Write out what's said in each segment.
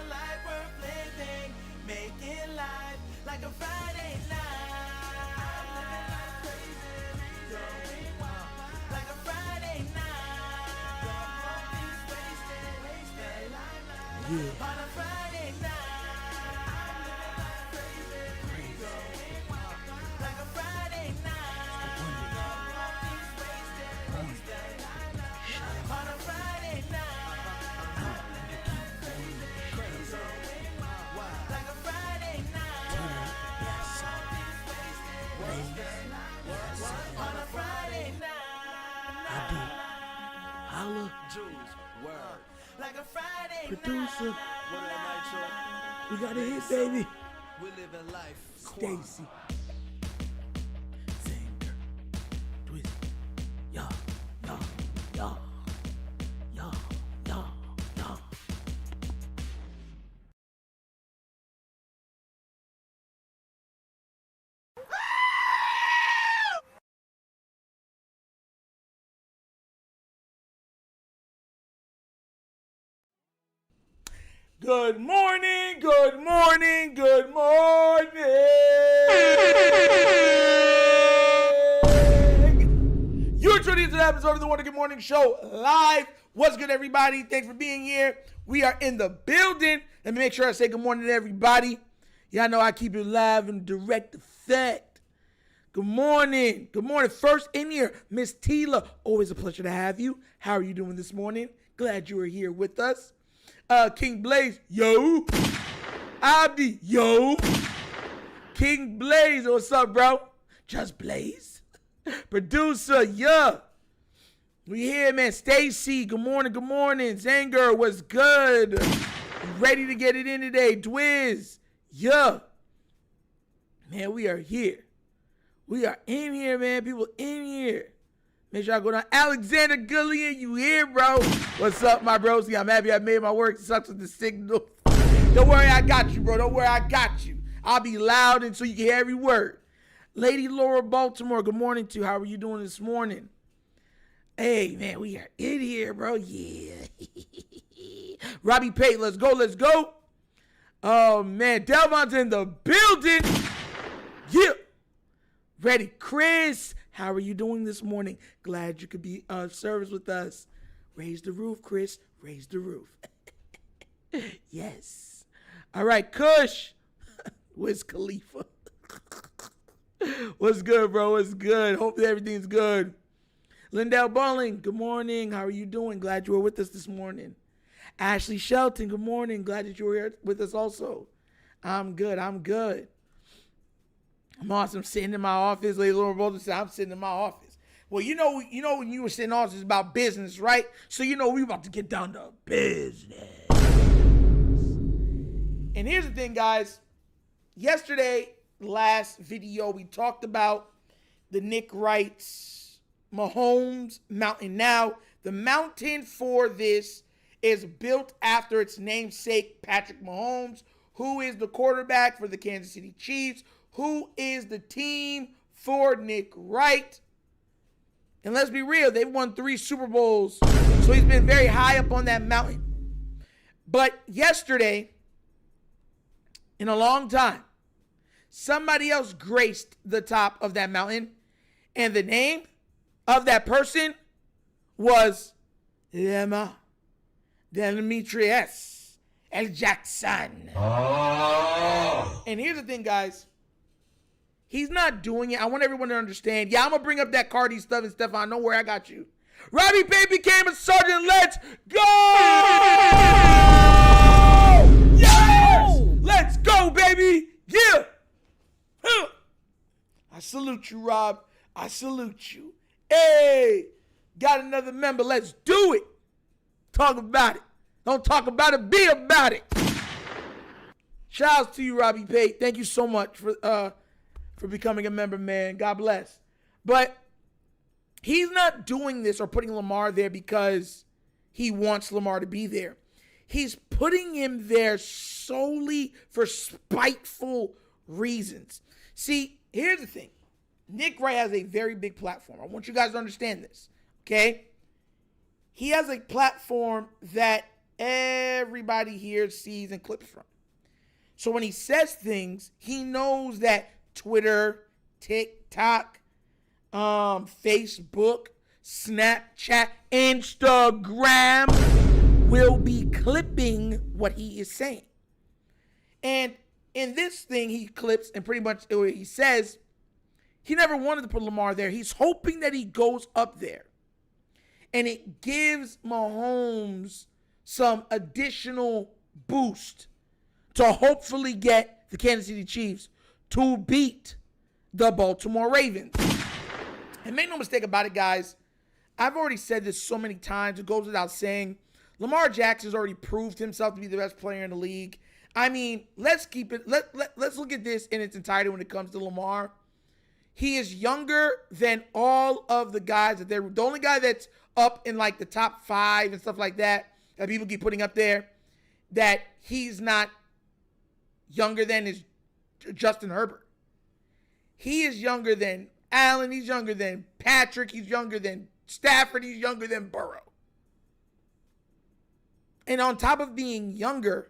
life worth living. Making life like a Friday night. I'm living life crazy, going wild like a Friday night. Yeah. On a Friday night. I'm living life crazy, going wild like a Friday night. On a Friday night. Holla. Like a Friday Producer. night. We got a hit, baby. We live in life. Stacy. Singer. Twist. Yeah. Yeah. Yeah. Yeah. Yeah. Yeah. Good morning, good morning, good morning. You're tuning into the episode of the Wonder Good Morning Show live. What's good, everybody? Thanks for being here. We are in the building. Let me make sure I say good morning to everybody. Y'all know I keep it live and direct effect. Good morning. Good morning. First in here, Miss Tila. Always a pleasure to have you. How are you doing this morning? Glad you are here with us. King Blaze, yo. Abdi, yo. King Blaze, what's up, bro? Just Blaze. Producer, yeah. We here, man. Stacy, good morning, good morning. Zanger, what's good? Ready to get it in today. Dwiz, yeah. Man, we are here. We are in here, man. People in here. Make sure I go down. Alexander Gillian, you here, bro? What's up, my broski? I'm happy I made my work. It sucks with the signal. Don't worry, I got you, bro. Don't worry, I got you. I'll be loud and so you can hear every word. Lady Laura Baltimore, good morning to you. How are you doing this morning? Hey, man, we are in here, bro. Yeah. Robbie Pate, let's go, let's go. Oh, man, Delmon's in the building. Yeah. Ready, Chris. How are you doing this morning? Glad you could be of service with us. Raise the roof, Chris. Raise the roof. Yes. All right, Kush. Where's Khalifa? What's good, bro? What's good? Hope everything's good. Lindell Bowling, good morning. How are you doing? Glad you were with us this morning. Ashley Shelton, good morning. Glad that you were here with us also. I'm good. I'm good. I'm awesome. Sitting in my office. Lady Laura Bolton said, I'm sitting in my office. Well, you know when you were sitting in office, it's about business, right? So we about to get down to business. And here's the thing, guys. Yesterday, last video, we talked about the Nick Wright's Mahomes mountain. Now, the mountain for this is built after its namesake, Patrick Mahomes, who is the quarterback for the Kansas City Chiefs, who is the team for Nick Wright. And let's be real, they've won 3 Super Bowls, so he's been very high up on that mountain. But yesterday, in a long time, somebody else graced the top of that mountain, and the name of that person was Lamar Demetrius L. Jackson. Oh. And here's the thing, guys. He's not doing it. I want everyone to understand. Yeah, I'm going to bring up that Cardi stuff and Stefan. Don't worry, I got you. Robbie Pate became a sergeant. Let's go! Yes! Let's go, baby! Yeah! Huh. I salute you, Rob. I salute you. Hey! Got another member. Let's do it. Talk about it. Don't talk about it. Be about it. Shouts to you, Robbie Pate. Thank you so much for becoming a member, man. God bless. But he's not doing this or putting Lamar there because he wants Lamar to be there. He's putting him there solely for spiteful reasons. See, here's the thing. Nick Wright has a very big platform. I want you guys to understand this, okay? He has a platform that everybody here sees and clips from. So when he says things, he knows that Twitter, TikTok, Facebook, Snapchat, Instagram will be clipping what he is saying. And in this thing, he clips and pretty much he says he never wanted to put Lamar there. He's hoping that he goes up there. And it gives Mahomes some additional boost to hopefully get the Kansas City Chiefs to beat the Baltimore Ravens. And make no mistake about it, guys. I've already said this so many times. It goes without saying. Lamar Jackson's already proved himself to be the best player in the league. I mean, let's keep it. Let's look at this in its entirety when it comes to Lamar. He is younger than all of the guys that they're. The only guy that's up in like the top 5 and stuff like that people keep putting up there that he's not younger than is Justin Herbert. He is younger than Allen. He's younger than Patrick. He's younger than Stafford. He's younger than Burrow. And on top of being younger,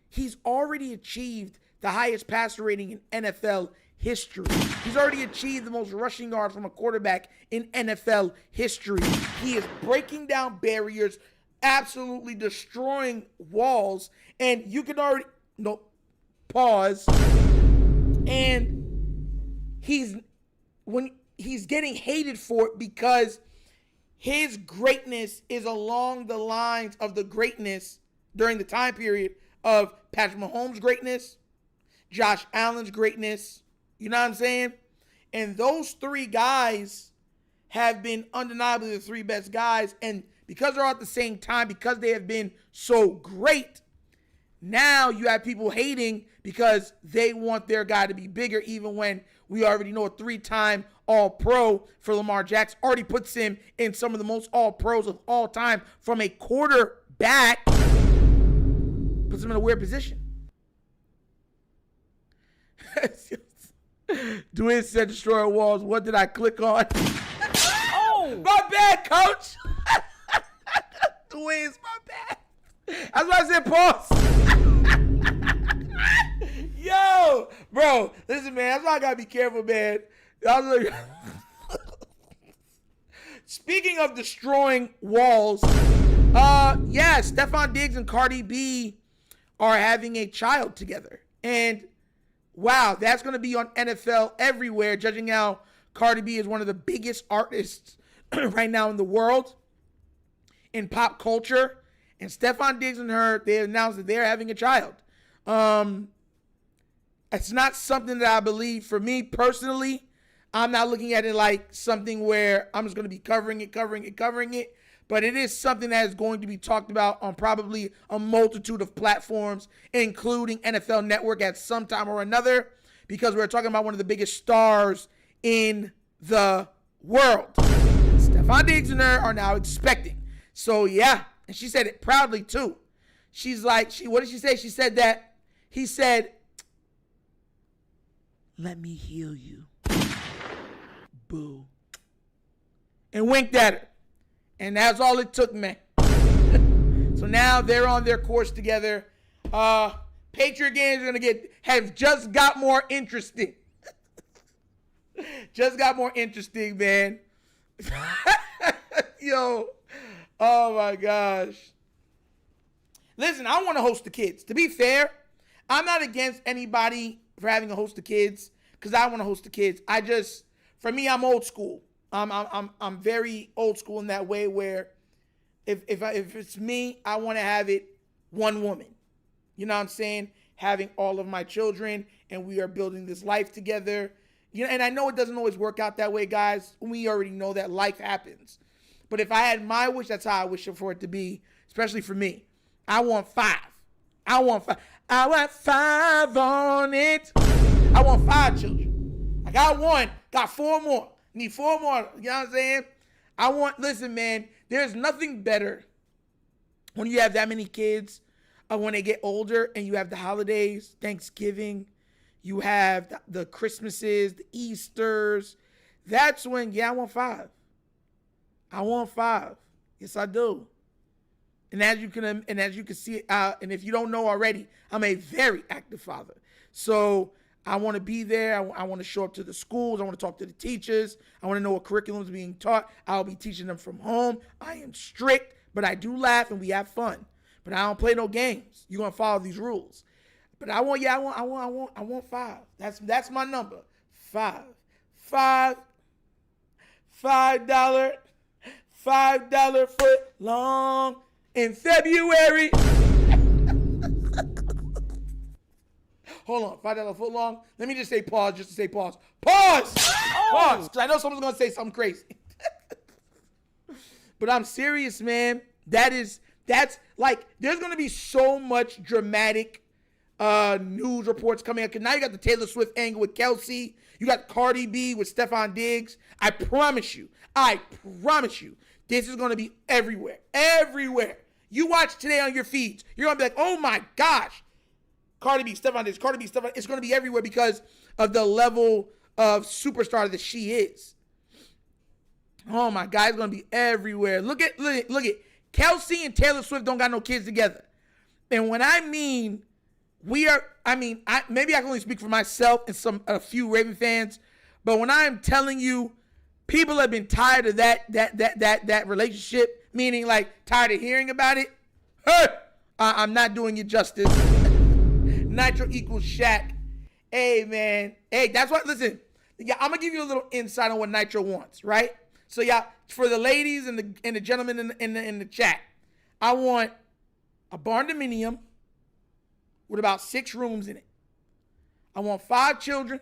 he's already achieved the highest passer rating in NFL history. He's already achieved the most rushing yards from a quarterback in NFL history. He is breaking down barriers, absolutely destroying walls, and you can already pause. And he's getting hated for it because his greatness is along the lines of the greatness during the time period of Patrick Mahomes' greatness, Josh Allen's greatness. You know what I'm saying? And those 3 guys have been undeniably the 3 best guys. And because they're all at the same time, because they have been so great, now you have people hating because they want their guy to be bigger, even when we already know a 3-time All-Pro for Lamar Jackson already puts him in some of the most All-Pros of all time from a quarterback. Puts him in a weird position. Dwayne said destroy walls. What did I click on? Oh! My bad, coach. Dwayne's my bad. That's why I said pause. Yo, bro, listen, man. That's why I gotta be careful, man. Speaking of destroying walls, yeah, Stephon Diggs and Cardi B are having a child together. And wow, that's going to be on NFL everywhere, judging how Cardi B is one of the biggest artists right now in the world, in pop culture. And Stephon Diggs and her, they announced that they're having a child. It's not something that I believe. For me personally, I'm not looking at it like something where I'm just going to be covering it. But it is something that is going to be talked about on probably a multitude of platforms, including NFL Network at some time or another, because we're talking about one of the biggest stars in the world. Stephon Diggs and her are now expecting. So, yeah. And she said it proudly, too. She's like, what did she say? She said that he said, "Let me heal you." Boo. And winked at her. And that's all it took, man. So now they're on their course together. Patriot games are have just got more interesting. Just got more interesting, man. Yo. Oh my gosh. Listen, I want to host the kids. To be fair, I'm not against anybody for having a host of kids because I want to host the kids. For me, I'm old school. I'm very old school in that way where if it's me, I want to have it one woman. You know what I'm saying? Having all of my children and we are building this life together. You know, and I know it doesn't always work out that way, guys. We already know that life happens. But if I had my wish, that's how I wish for it to be, especially for me. I want 5. I want 5 on it. I want 5 children. I got 1, got 4 more. Need 4 more. You know what I'm saying? Listen, man, there's nothing better when you have that many kids, when they get older and you have the holidays, Thanksgiving, you have the Christmases, the Easters. That's when, I want 5. I want 5. Yes, I do. And as you can see, and if you don't know already, I'm a very active father. So I want to be there. I want to show up to the schools. I want to talk to the teachers. I want to know what curriculum is being taught. I'll be teaching them from home. I am strict, but I do laugh and we have fun. But I don't play no games. You're gonna follow these rules. But I want 5. That's my number. $5 foot long in February. Hold on, $5 foot long. Let me just say pause, just to say pause. Pause! Pause, because I know someone's going to say something crazy. But I'm serious, man. That's like, there's going to be so much dramatic news reports coming out. Because now you got the Taylor Swift angle with Kelsey. You got Cardi B with Stephon Diggs. I promise you, this is going to be everywhere. Everywhere. You watch today on your feeds, you're going to be like, oh my gosh. Cardi B, Stephon Diggs, Cardi B, Stephon. It's going to be everywhere because of the level of superstar that she is. Oh my God, it's going to be everywhere. Look at Kelsey and Taylor Swift don't got no kids together. And when I mean maybe I can only speak for myself and a few Raven fans, but when I'm telling you, people have been tired of that relationship, meaning like tired of hearing about it. I'm not doing you justice. Nitro equals Shaq. Hey, man. Hey, that's what, listen. Yeah, I'm going to give you a little insight on what Nitro wants, right? So, yeah, for the ladies and the gentlemen in the chat, I want a barn dominium with about 6 rooms in it. I want 5 children.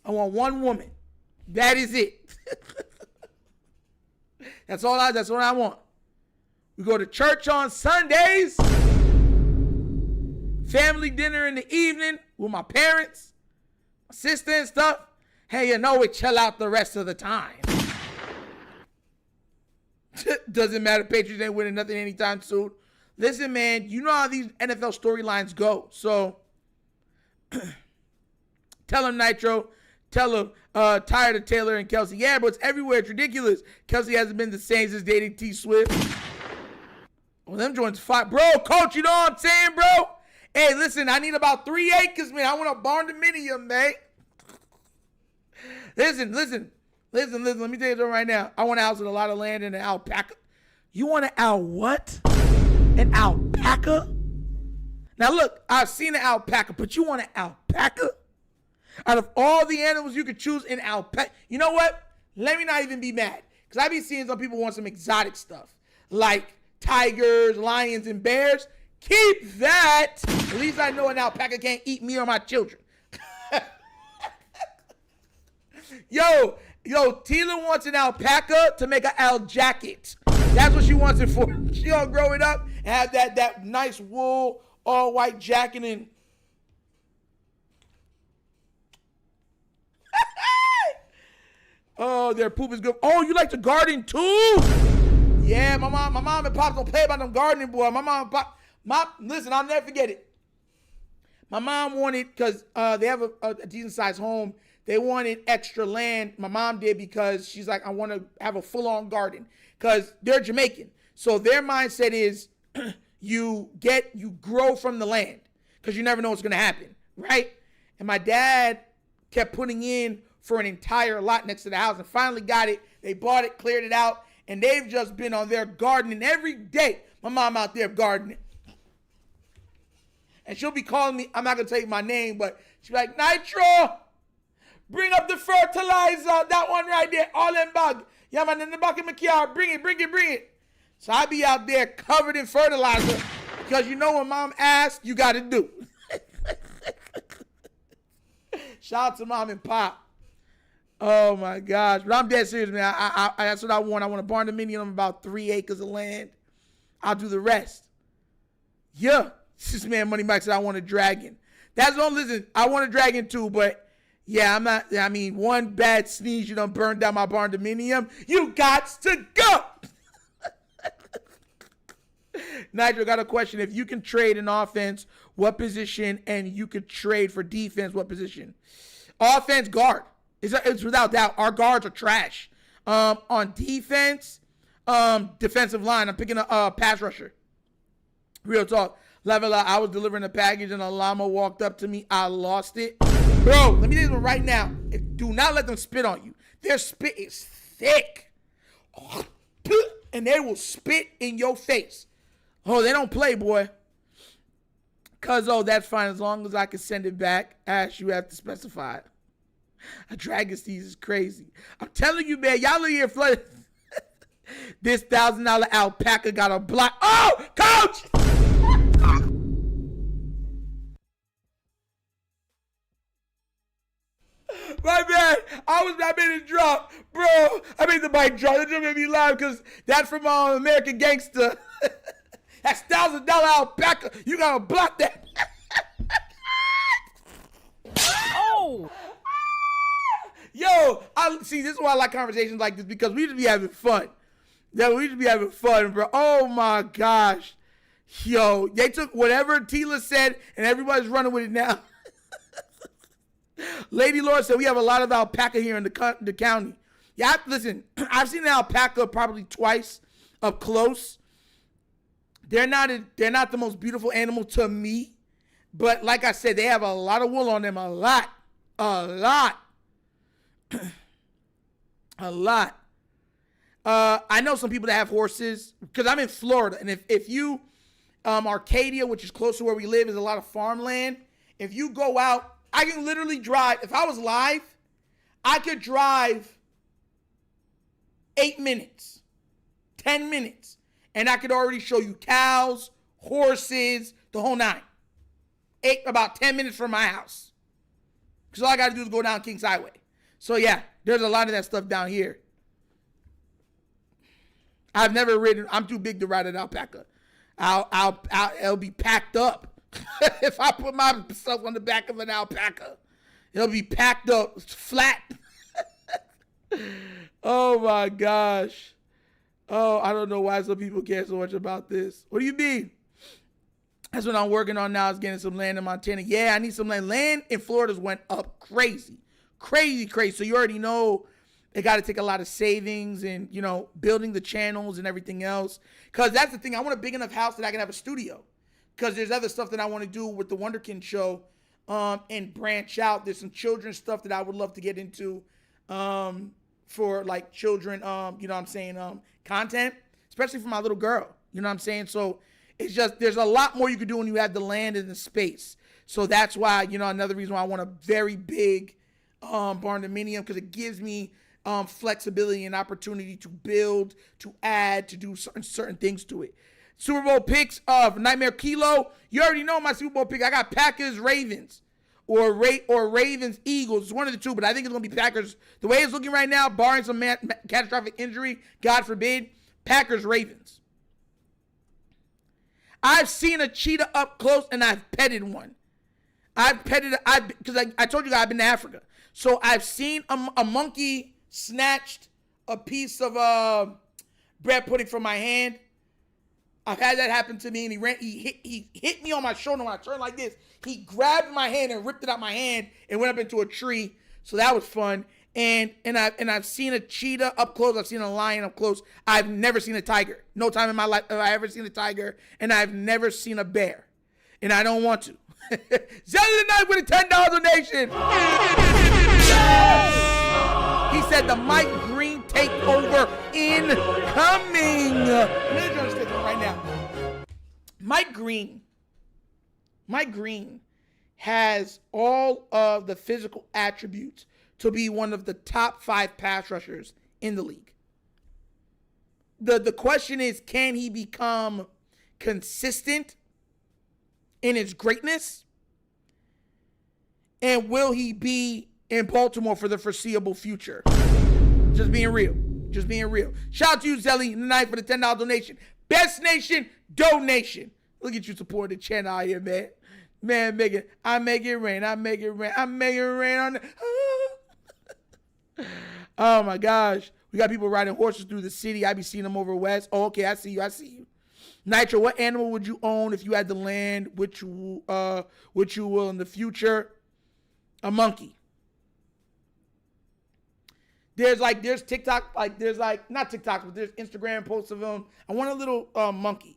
I want 1 woman. That is it. That's what I want. We go to church on Sundays. Family dinner in the evening with my parents, my sister and stuff. Hey, we chill out the rest of the time. Doesn't matter. Patriots ain't winning nothing anytime soon. Listen, man, you know how these NFL storylines go. So tell them, Nitro. Tell them, tired of Taylor and Kelsey. Yeah, but it's everywhere. It's ridiculous. Kelsey hasn't been the same since dating T Swift. Well, them joints fight. Bro, coach, you know what I'm saying, bro? Hey, listen, I need about 3 acres, man. I want a barn dominium, man. Listen. Let me tell you something right now. I want a house with a lot of land and an alpaca. You want what? An alpaca? Now, look, I've seen an alpaca, but you want an alpaca? Out of all the animals you could choose, an alpaca. You know what? Let me not even be mad. Because I be seeing some people want some exotic stuff. Like tigers, lions, and bears. Keep that. At least I know an alpaca can't eat me or my children. Yo, Tila wants an alpaca to make an owl jacket. That's what she wants it for. She gonna grow it up and have that nice wool, all white jacket and oh, their poop is good. Oh, you like to garden too? Yeah, my mom and pop don't play about them gardening, boy. My mom and pop. Listen, I'll never forget it. My mom wanted, because they have a decent sized home, they wanted extra land. My mom did because she's like, I want to have a full on garden because they're Jamaican. So their mindset is you grow from the land because you never know what's going to happen, right? And my dad kept putting in for an entire lot next to the house and finally got it. They bought it, cleared it out, and they've just been on there gardening every day. My mom out there gardening. And she'll be calling me, I'm not going to tell you my name, but she'll be like, Nitro, bring up the fertilizer, that one right there, all in bag. Yeah, man, in the back of my car, bring it. So I be out there covered in fertilizer because you know when mom asks, you got to do. Shout out to mom and pop. Oh, my gosh. But I'm dead serious, man. I that's what I want. I want a barn dominium of about 3 acres of land. I'll do the rest. Yeah. This man Money Mike said, I want a dragon. That's all. Listen, I want a dragon too, but yeah, I'm not. I mean, one bad sneeze, you done burned down my barn dominium. You got to go. Nigel got a question. If you can trade an offense, what position? And you could trade for defense, what position? Offense, guard. It's without doubt. Our guards are trash. On defense, defensive line. I'm picking a pass rusher. Real talk. Level up. I was delivering a package and a llama walked up to me. I lost it. Bro, let me tell you right now. Do not let them spit on you. Their spit is thick. And they will spit in your face. Oh, they don't play, boy. Cuz, oh, that's fine as long as I can send it back. Ash, you have to specify it. A dragon sneeze is crazy. I'm telling you, man, y'all are here flooded. This $1,000 alpaca got a block. Oh, coach! My bad. I made it drop. Bro, I made the mic drop. That just made me laugh because that's from American Gangster. That's $1,000 alpaca. You gotta block that. Oh! Yo, see, this is why I like conversations like this because we just be having fun. Yeah, we just be having fun, bro. Oh my gosh. Yo, they took whatever Tila said and everybody's running with it now. Lady Laura said we have a lot of alpaca here in the county. Yeah, listen, I've seen an alpaca probably twice up close. They're not the most beautiful animal to me, but like I said, they have a lot of wool on them, a lot. I know some people that have horses because I'm in Florida, and if you Arcadia, which is close to where we live, is a lot of farmland. If you go out, I can literally drive. If I was live, I could drive 8 minutes, 10 minutes, and I could already show you cows, horses, the whole nine. About 10 minutes from my house. Because all I got to do is go down Kings Highway. So yeah, there's a lot of that stuff down here. I've never ridden. I'm too big to ride an alpaca. It'll be packed up. If I put myself on the back of an alpaca, it'll be packed up flat. Oh my gosh. Oh, I don't know why some people care so much about this. What do you mean? That's what I'm working on now is getting some land in Montana. Yeah, I need some land. Land in Florida's went up crazy. Crazy. So you already know they got to take a lot of savings and, building the channels and everything else. Because that's the thing. I want a big enough house that I can have a studio. Because there's other stuff that I want to do with the Wunderkind Show and branch out. There's some children's stuff that I would love to get into for like children, content, especially for my little girl. You know what I'm saying? So it's just, there's a lot more you can do when you have the land and the space. So that's why, another reason why I want a very big barn dominium, because it gives me flexibility and opportunity to build, to add, to do certain things to it. Super Bowl picks of Nightmare Kilo. You already know my Super Bowl pick. I got Packers, Ravens, or Ravens, Eagles. It's one of the two, but I think it's going to be Packers. The way it's looking right now, barring some catastrophic injury, God forbid, Packers, Ravens. I've seen a cheetah up close, and I've petted one. Because I told you guys I've been to Africa. So I've seen a monkey snatched a piece of bread pudding from my hand. I've had that happen to me, and he hit me on my shoulder when I turned like this. He grabbed my hand and ripped it out my hand and went up into a tree. So that was fun. And I've seen a cheetah up close. I've seen a lion up close. I've never seen a tiger. No time in my life have I ever seen a tiger, and I've never seen a bear. And I don't want to. Zelly tonight with a $10 donation. He said the Mike Green takeover incoming. Let me understand right now. Mike Green has all of the physical attributes to be one of the top 5 pass rushers in the league. The question is, can he become consistent in his greatness? And will he be in Baltimore for the foreseeable future? Just being real. Shout out to you, Zelly, tonight for the $10 donation. Best nation donation. Look at you supporting the channel out here, man. Man, I make it rain on the... Oh my gosh. We got people riding horses through the city. I be seeing them over west. Oh, okay, I see you. Nitro, what animal would you own if you had the land, which you will in the future? A monkey. there's TikTok, there's not TikTok, but there's Instagram posts of them. I want a little monkey.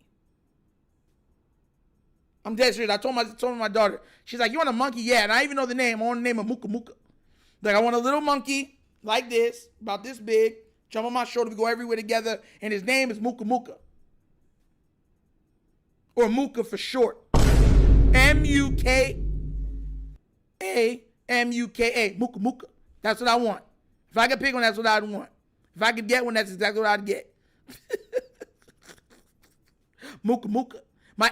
I'm dead serious. I told my daughter. She's like, you want a monkey? Yeah, and I even know the name. I want the name of Muka Muka. Like, I want a little monkey like this, about this big, jump on my shoulder, we go everywhere together, and his name is Muka Muka. Or Muka for short. M-U-K-A-M-U-K-A. Muka Muka. That's what I want. If I could pick one, that's what I'd want. If I could get one, that's exactly what I'd get. Muka Muka.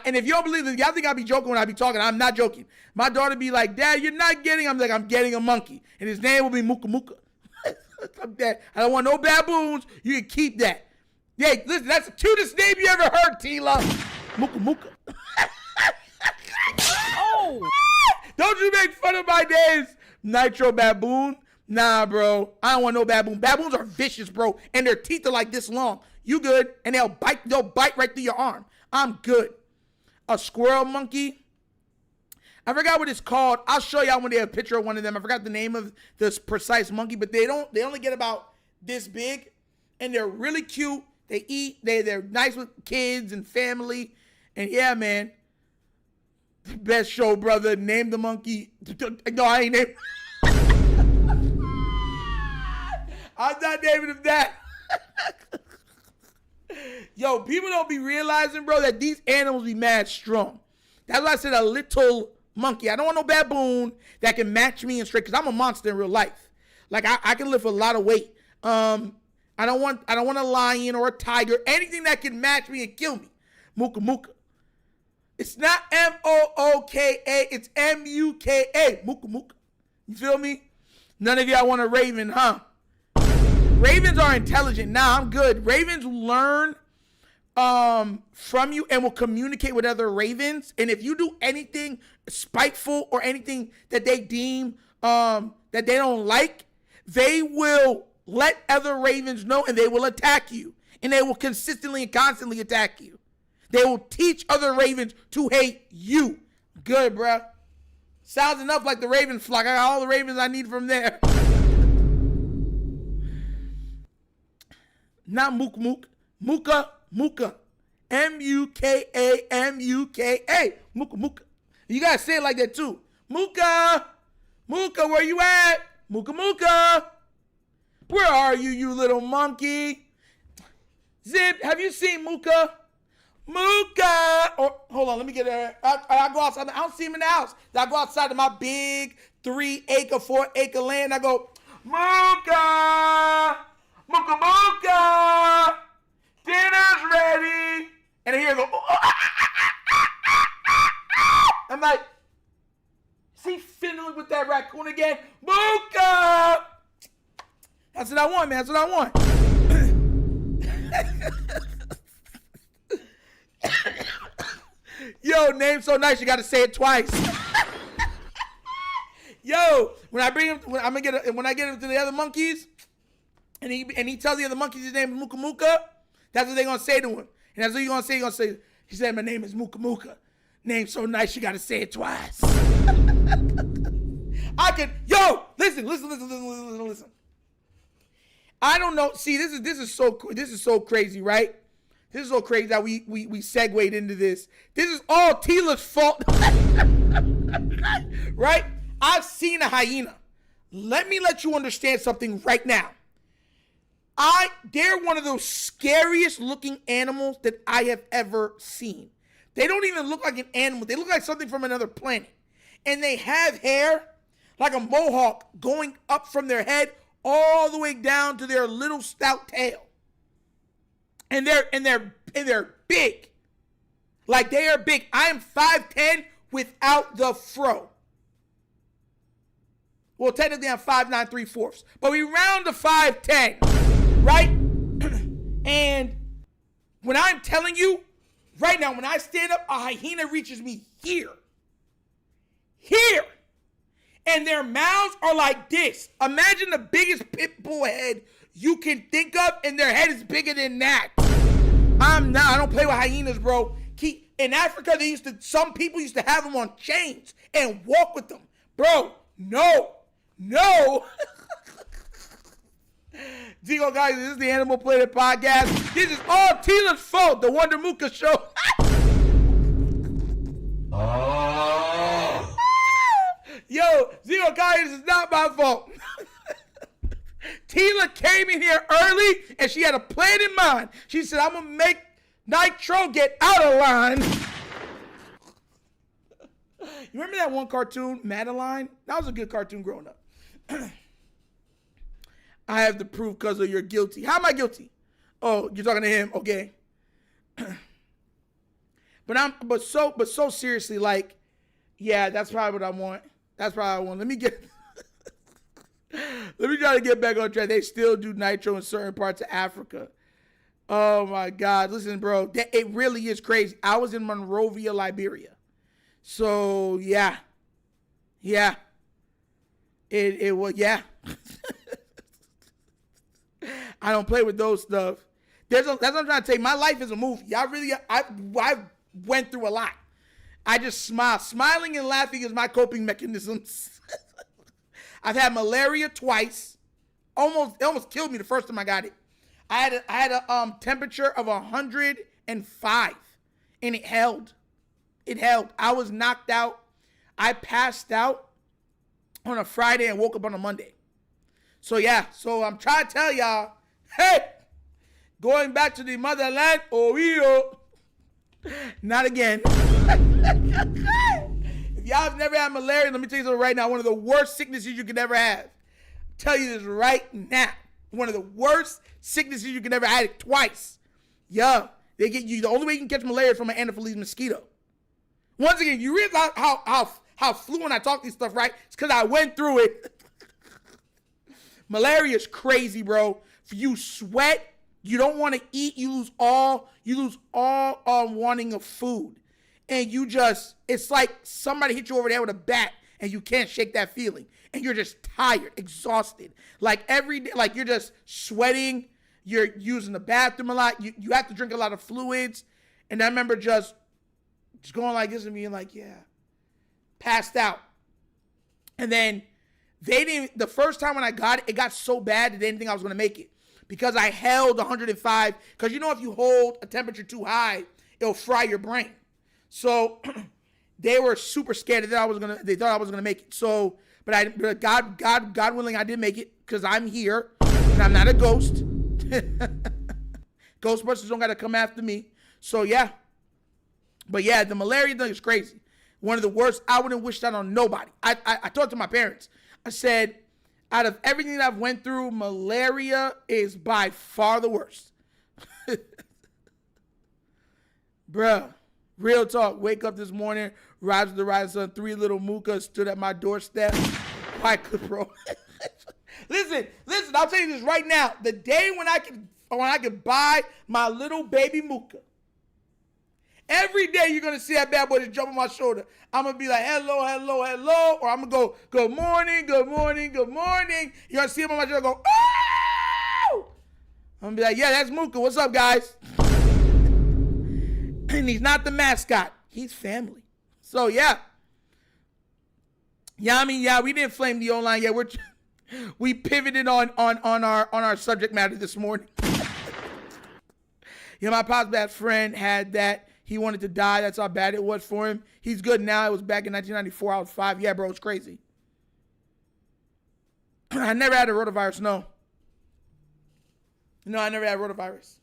And if you don't believe this, y'all think I be joking when I be talking. I'm not joking. My daughter be like, Dad, you're not getting. I'm like, I'm getting a monkey. And his name will be Muka Muka. I'm dead. I don't want no baboons. You can keep that. Yeah, listen, that's the cutest name you ever heard, Tila. Muka Muka. Oh! Don't you make fun of my names, Nitro Baboon. Nah, bro. I don't want no baboon. Baboons are vicious, bro. And their teeth are like this long. You good. And they'll bite right through your arm. I'm good. A squirrel monkey. I forgot what it's called. I'll show y'all when they have a picture of one of them. I forgot the name of this precise monkey, but they only get about this big, and they're really cute. They eat. They're nice with kids and family. And yeah, man. Best show, brother. Name the monkey. No, I ain't named. I'm not naming him that. Yo, people don't be realizing, bro, that these animals be mad strong. That's why I said a little monkey. I don't want no baboon that can match me in strength, because I'm a monster in real life. Like, I can lift a lot of weight. I don't want a lion or a tiger, anything that can match me and kill me. Muka Muka. It's not M-O-O-K-A, it's M-U-K-A. Muka Muka. You feel me? None of y'all want a raven, huh? Ravens are intelligent. Nah, I'm good. Ravens learn from you and will communicate with other ravens. And if you do anything spiteful or anything that they deem that they don't like, they will let other ravens know, and they will attack you. And they will consistently and constantly attack you. They will teach other ravens to hate you. Good, bruh. Sounds enough like the raven flock. I got all the ravens I need from there. Not Mook Mook. Muka Muka. M-U-K-A-M-U-K-A. Muka Muka. You gotta say it like that too. Muka. Muka, where you at? Muka Muka. Where are you, you little monkey? Zip, have you seen Muka? Muka. Or, hold on, let me get there. I go outside. I don't see him in the house. I go outside of my big 3-acre, 4-acre land. I go, Muka. Muka Muka, dinner's ready. And I hear go, I'm like, is he fiddling with that raccoon again? Muka! That's what I want, man. That's what I want. Yo, name so nice, you gotta say it twice. Yo, when I get him to the other monkeys, and he tells the other monkeys his name is Muka Muka, that's what they're going to say to him. And that's what you're going to say. You're going to say, he said, my name is Muka Muka. Name so nice, you got to say it twice. Listen. I don't know. See, this is so crazy, right? This is so crazy that we segued into this. This is all Tila's fault. Right? I've seen a hyena. Let me let you understand something right now. They're one of those scariest looking animals that I have ever seen. They don't even look like an animal. They look like something from another planet. And they have hair like a mohawk going up from their head all the way down to their little stout tail. And they're big. Like, they are big. I am 5'10" without the fro. Well, technically I'm 5'9" 3/4. But we round to 5'10". Right? And when I'm telling you, right now, when I stand up, a hyena reaches me here. Here. And their mouths are like this. Imagine the biggest pit bull head you can think of, and their head is bigger than that. I don't play with hyenas, bro. In Africa, some people used to have them on chains and walk with them. Bro, no. Zico, guys, this is the Animal Planet Podcast. This is all Tila's fault, the Wonder Mooka Show. Yo, Zico, guys, this is not my fault. Tila came in here early, and she had a plan in mind. She said, I'm going to make Nitro get out of line. You remember that one cartoon, Madeline? That was a good cartoon growing up. I have the proof because of you're guilty. How am I guilty? Oh, you're talking to him? Okay. But so seriously, like, yeah, that's probably what I want. That's probably what I want. Let me try to get back on track. They still do Nitro in certain parts of Africa. Oh my God. Listen, bro, it really is crazy. I was in Monrovia, Liberia. So yeah. It was, yeah. I don't play with those stuff. That's what I'm trying to say. My life is a movie. I went through a lot. I just smile. Smiling and laughing is my coping mechanisms. I've had malaria twice. It almost killed me the first time I got it. I had a temperature of 105, and it held. It held. I was knocked out. I passed out on a Friday and woke up on a Monday. So yeah. So I'm trying to tell y'all, hey, going back to the motherland, not again. If y'all have never had malaria, let me tell you something right now. One of the worst sicknesses you could ever have. Tell you this right now. One of the worst sicknesses you could ever have. I had it twice. Yeah. They get you. The only way you can catch malaria is from an Anopheles mosquito. Once again, you realize how fluent I talk this stuff, right? It's because I went through it. Malaria is crazy, bro. If you sweat, you don't want to eat, you lose all wanting of food. And it's like somebody hit you over there with a bat and you can't shake that feeling. And you're just tired, exhausted. Like every day, like you're just sweating. You're using the bathroom a lot. You have to drink a lot of fluids. And I remember just going like this and being like, yeah, passed out. And then the first time when I got it got so bad that they didn't think I was going to make it. Because I held 105. Because you know if you hold a temperature too high, it'll fry your brain. So they were super scared. They thought I was gonna make it. So, but God willing, I did make it because I'm here and I'm not a ghost. Ghostbusters don't gotta come after me. So yeah. But yeah, the malaria thing is crazy. One of the worst. I wouldn't wish that on nobody. I talked to my parents. I said, out of everything that I've went through, malaria is by far the worst. Bruh. Real talk. Wake up this morning, rise with the rising sun. 3 little mookas stood at my doorstep. Why could, bro? Listen. I'll tell you this right now. The day when I can buy my little baby mooka. Every day you're gonna see that bad boy just jump on my shoulder. I'm gonna be like, hello, or I'm gonna go, good morning. You're gonna see him on my shoulder go, oh! I'm gonna be like, yeah, that's Mooka. What's up, guys? And he's not the mascot. He's family. So, yeah. Yeah, we didn't flame the O-line yet. We pivoted on our subject matter this morning. Yeah, my pop's best friend had that. He wanted to die. That's how bad it was for him. He's good now. It was back in 1994. I was 5. Yeah, bro, it's crazy. I never had a rotavirus, no. No, I never had rotavirus.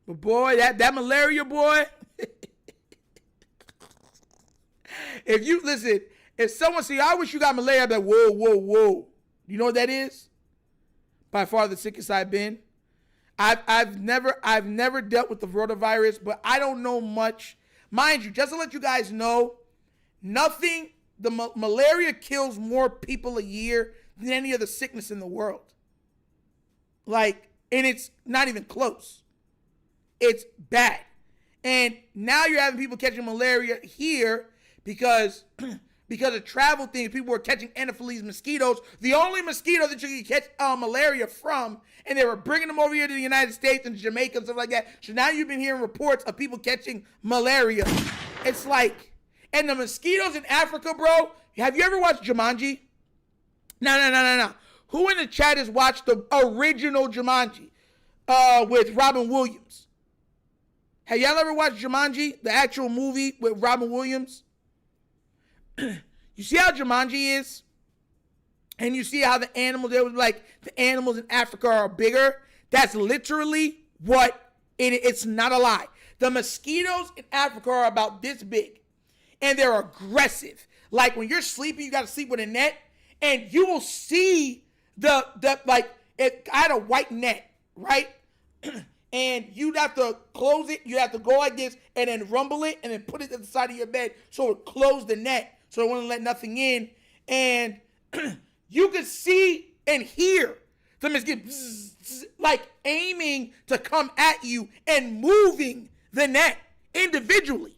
But boy, that malaria, boy. If someone say, I wish you got malaria, I'd be like, whoa. You know what that is? By far the sickest I've been. I've never dealt with the rotavirus, but I don't know much. Mind you, just to let you guys know, malaria kills more people a year than any other sickness in the world. Like, and it's not even close. It's bad. And now you're having people catching malaria here because of travel things. People were catching Anopheles mosquitoes. The only mosquito that you can catch malaria from, and they were bringing them over here to the United States and Jamaica and stuff like that. So now you've been hearing reports of people catching malaria. It's like, and the mosquitoes in Africa, bro. Have you ever watched Jumanji? No. Who in the chat has watched the original Jumanji with Robin Williams? Have y'all ever watched Jumanji, the actual movie with Robin Williams? You see how Jumanji is? And you see how the animals, they was like, the animals in Africa are bigger? That's literally what it's not a lie. The mosquitoes in Africa are about this big. And they're aggressive. Like when you're sleeping, you got to sleep with a net. And you will see I had a white net, right? And you'd have to close it. You have to go like this and then rumble it and then put it at the side of your bed so it would close the net so it wouldn't let nothing in. And you could see and hear the mosquito like aiming to come at you and moving the net individually.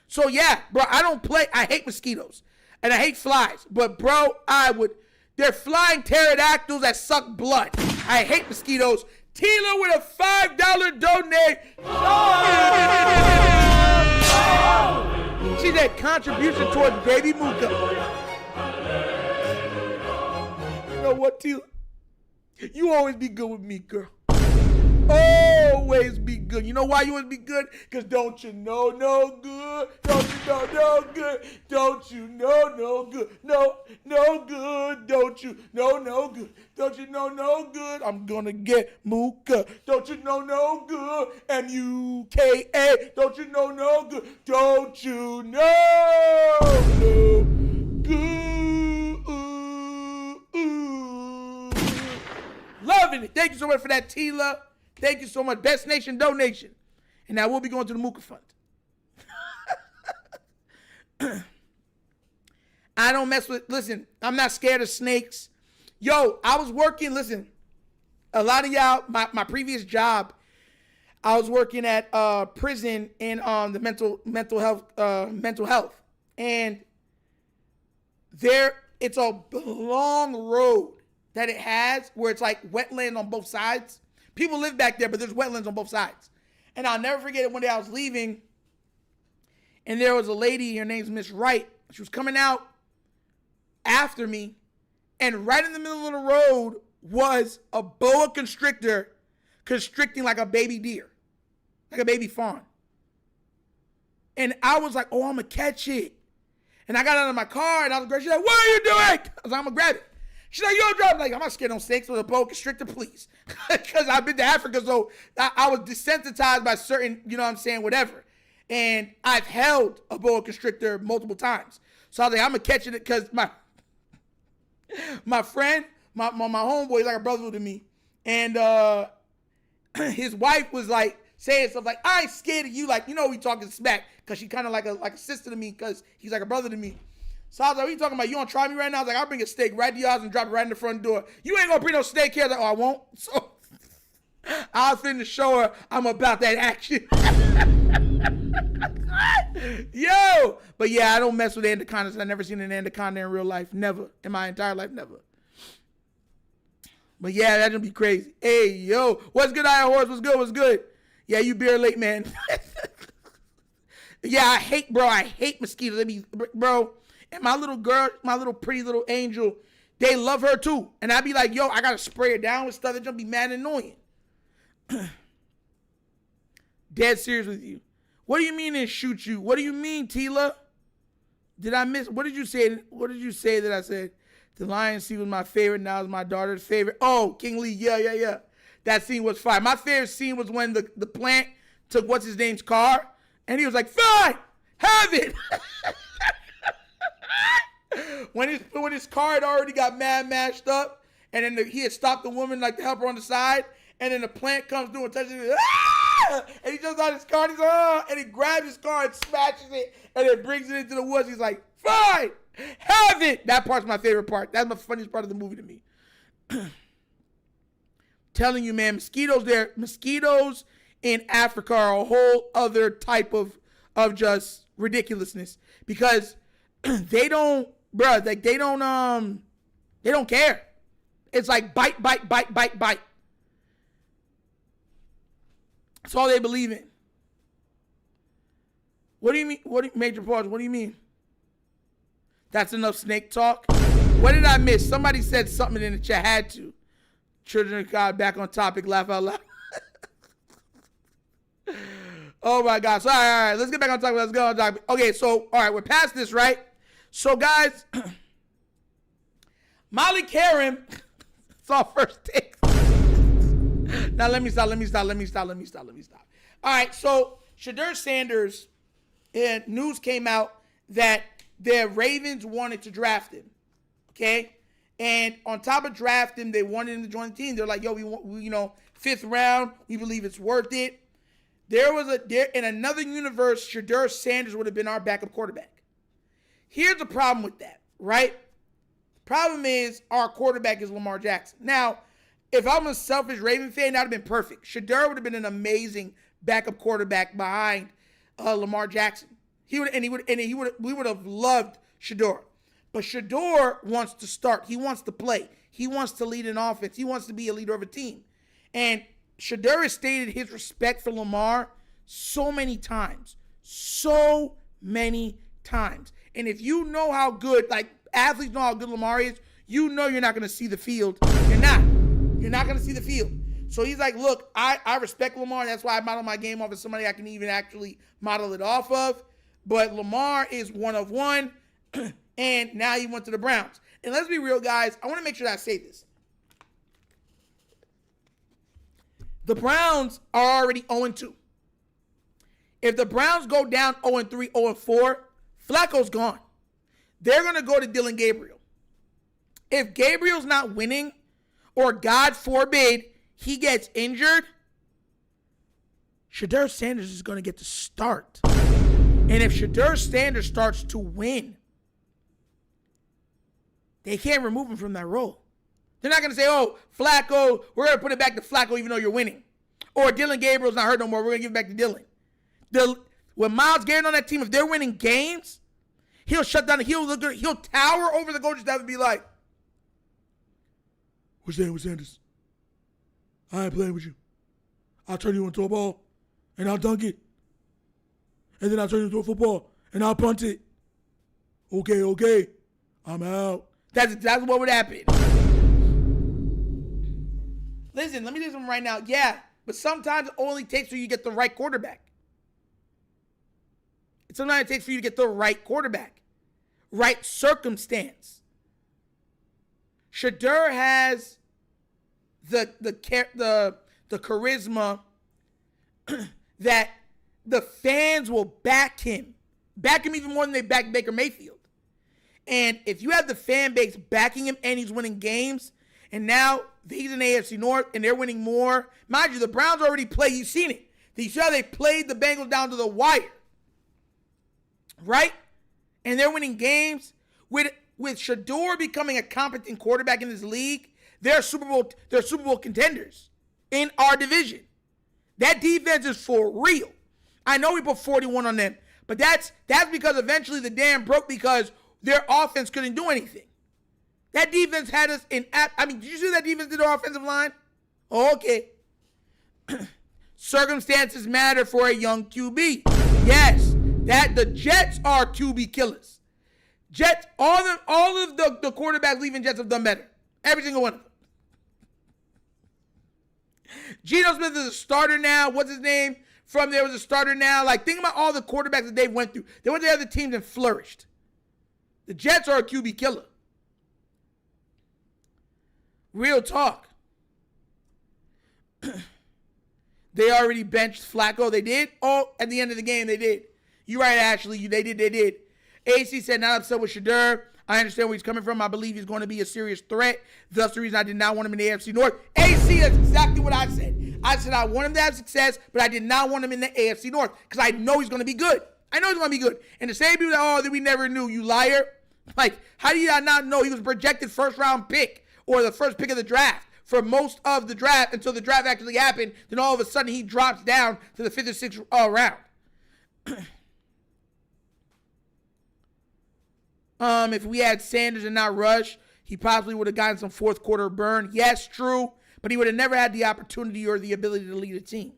So yeah, bro, I hate mosquitoes and I hate flies, but bro, they're flying pterodactyls that suck blood. I hate mosquitoes. Tila with a $5 donate. She said contribution towards baby Mooka. You know what, Tila? You always be good with me, girl. Always be good. You know why you always be good? Because don't you know no good? Don't you know no good? Don't you know no good? No good. Don't you know no good? Don't you know no good? I'm gonna get Mooka. Don't you know no good? M-U-K-A. Don't you know no good? Don't you know no good? Loving it. Thank you so much for that, Tila. Thank you so much. Best Nation donation. And now we'll be going to the Mooka Fund. I don't mess with, listen, I'm not scared of snakes. Yo, I was working, listen, a lot of y'all, my previous job, I was working at prison in the mental health. And it's a long road that it has where it's like wetland on both sides. People live back there, but there's wetlands on both sides. And I'll never forget it. One day I was leaving, and there was a lady, her name's Miss Wright. She was coming out after me, and right in the middle of the road was a boa constrictor constricting like a baby deer, like a baby fawn. And I was like, oh, I'm going to catch it. And I got out of my car, and I was like, she's like, what are you doing? I was like, I'm going to grab it. She's like, yo, drop. Like, I'm not scared of snakes with a boa constrictor, please. Because I've been to Africa, so I was desensitized by certain, you know what I'm saying, whatever. And I've held a boa constrictor multiple times. So I was like, I'm going to catch it because my friend, my homeboy, is like a brother to me. And his wife was like saying stuff like, I ain't scared of you. Like, you know, we talking smack because she kind of like a sister to me because he's like a brother to me. So I was like, what are you talking about? You want to try me right now? I was like, I'll bring a steak right to your house and drop it right in the front door. You ain't going to bring no steak here. I was like, oh, I won't. So I was finna show her I'm about that action. Yo. But yeah, I don't mess with anacondas. I've never seen an anaconda in real life. Never. In my entire life, never. But yeah, that's going to be crazy. Hey, yo. What's good, Iron Horse? What's good? What's good? Yeah, you beer late, man. Yeah, I hate mosquitoes. Bro. And my little girl, my little pretty little angel, they love her too. And I'd be like, yo, I got to spray her down with stuff that's going to be mad and annoying. Dead serious with you. What do you mean and shoot you? What do you mean, Tila? Did I miss? What did you say? What did you say that I said? The lion scene was my favorite. Now it's my daughter's favorite. Oh, King Lee. Yeah. That scene was fire. My favorite scene was when the plant took what's his name's car. And he was like, fine, have it. When his car had already got mashed up, and then he had stopped the woman like to help her on the side, and then the plant comes through and touches it, and he jumps out his car, and he's like, and he grabs his car and smashes it, and then brings it into the woods. He's like, fine, have it. That part's my favorite part. That's the funniest part of the movie to me. Telling you, man, mosquitoes in Africa are a whole other type of just ridiculousness because they don't care. It's like bite. That's all they believe in. What do you mean? Major pause. What do you mean? That's enough snake talk. What did I miss? Somebody said something in the chat. Had to. Children of God back on topic. Laugh out loud. Oh my God. So, all right. Let's get back on topic. Let's go on topic. Okay, so, all right. We're past this, right? So, guys, Molly Qerim, it's our first take. Now, let me stop. All right, so Shedeur Sanders, news came out that the Ravens wanted to draft him, okay? And on top of draft him, they wanted him to join the team. They're like, yo, we want, 5th round. We believe it's worth it. In another universe, Shedeur Sanders would have been our backup quarterback. Here's the problem with that, right? The problem is our quarterback is Lamar Jackson. Now, if I'm a selfish Raven fan, that would have been perfect. Shedeur would have been an amazing backup quarterback behind Lamar Jackson. We would have loved Shedeur. But Shedeur wants to start. He wants to play. He wants to lead an offense. He wants to be a leader of a team. And Shedeur has stated his respect for Lamar so many times. And if you know how good, like athletes know how good Lamar is, you know you're not going to see the field. You're not going to see the field. So he's like, look, I respect Lamar. That's why I model my game off of somebody I can even actually model it off of. But Lamar is one of one. And now he went to the Browns. And let's be real, guys. I want to make sure that I say this. The Browns are already 0-2. If the Browns go down 0-3, 0-4, Flacco's gone. They're going to go to Dylan Gabriel. If Gabriel's not winning, or God forbid, he gets injured, Shedeur Sanders is going to get to start. And if Shedeur Sanders starts to win, they can't remove him from that role. They're not going to say, oh, Flacco, we're going to put it back to Flacco even though you're winning. Or Dylan Gabriel's not hurt no more, we're going to give it back to Dylan. When Myles Garrett on that team, if they're winning games, he'll shut down, he'll tower over the coaching staff and be like, what's Sanders? I ain't playing with you. I'll turn you into a ball, and I'll dunk it. And then I'll turn you into a football, and I'll punt it. Okay. I'm out. That's what would happen. Listen, let me tell you something right now. Yeah, but sometimes it only takes for you to get the right quarterback. Sometimes it takes for you to get the right quarterback. Right circumstance. Shedeur has the charisma that the fans will back him even more than they back Baker Mayfield. And if you have the fan base backing him and he's winning games, and now he's in the AFC North and they're winning more, mind you, the Browns already played. You've seen it. You saw they played the Bengals down to the wire, right? And they're winning games with Shedeur becoming a competent quarterback in this league. They're Super Bowl contenders in our division. That defense is for real. I know we put 41 on them, but that's because eventually the dam broke because their offense couldn't do anything. That defense had us in. Did you see that defense did our offensive line? Oh, okay. Circumstances matter for a young QB. Yes, the Jets are QB killers. Jets, all of the quarterbacks leaving Jets have done better. Every single one of them. Geno Smith is a starter now. What's his name? From there was a starter now. Like, think about all the quarterbacks that they went through. They went to the other teams and flourished. The Jets are a QB killer. Real talk. They already benched Flacco. They did? Oh, at the end of the game, they did. You're right, Ashley. They did. AC said, not upset with Shedeur. I understand where he's coming from. I believe he's going to be a serious threat. Thus the reason I did not want him in the AFC North. AC, that's exactly what I said. I said I want him to have success, but I did not want him in the AFC North because I know he's going to be good. And the same people that we never knew, you liar. Like, how do you not know he was a projected first-round pick or the first pick of the draft for most of the draft until the draft actually happened? Then all of a sudden he drops down to the 5th or 6th round. If we had Sanders and not Rush, he possibly would have gotten some fourth quarter burn. Yes, true, but he would have never had the opportunity or the ability to lead a team.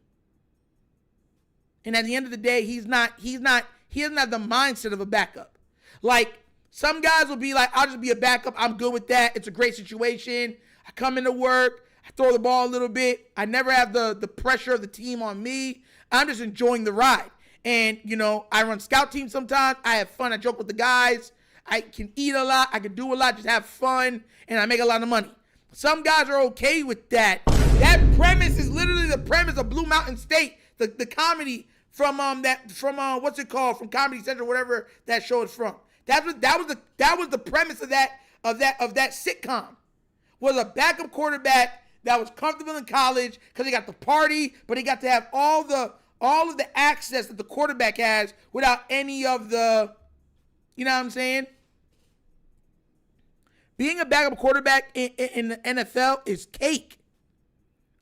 And at the end of the day, he doesn't have the mindset of a backup. Like, Some guys will be like, I'll just be a backup. I'm good with that. It's a great situation. I come into work. I throw the ball a little bit. I never have the pressure of the team on me. I'm just enjoying the ride. And, you know, I run scout teams sometimes. I have fun. I joke with the guys. I can eat a lot. I can do a lot. Just have fun. And I make a lot of money. Some guys are okay with that. That premise is literally the premise of Blue Mountain State, the comedy from what's it called, from Comedy Central, whatever that show is from. That was the premise of that sitcom. Was a backup quarterback that was comfortable in college because he got the party, but he got to have all of the access that the quarterback has without any of the, you know what I'm saying? Being a backup quarterback in the NFL is cake.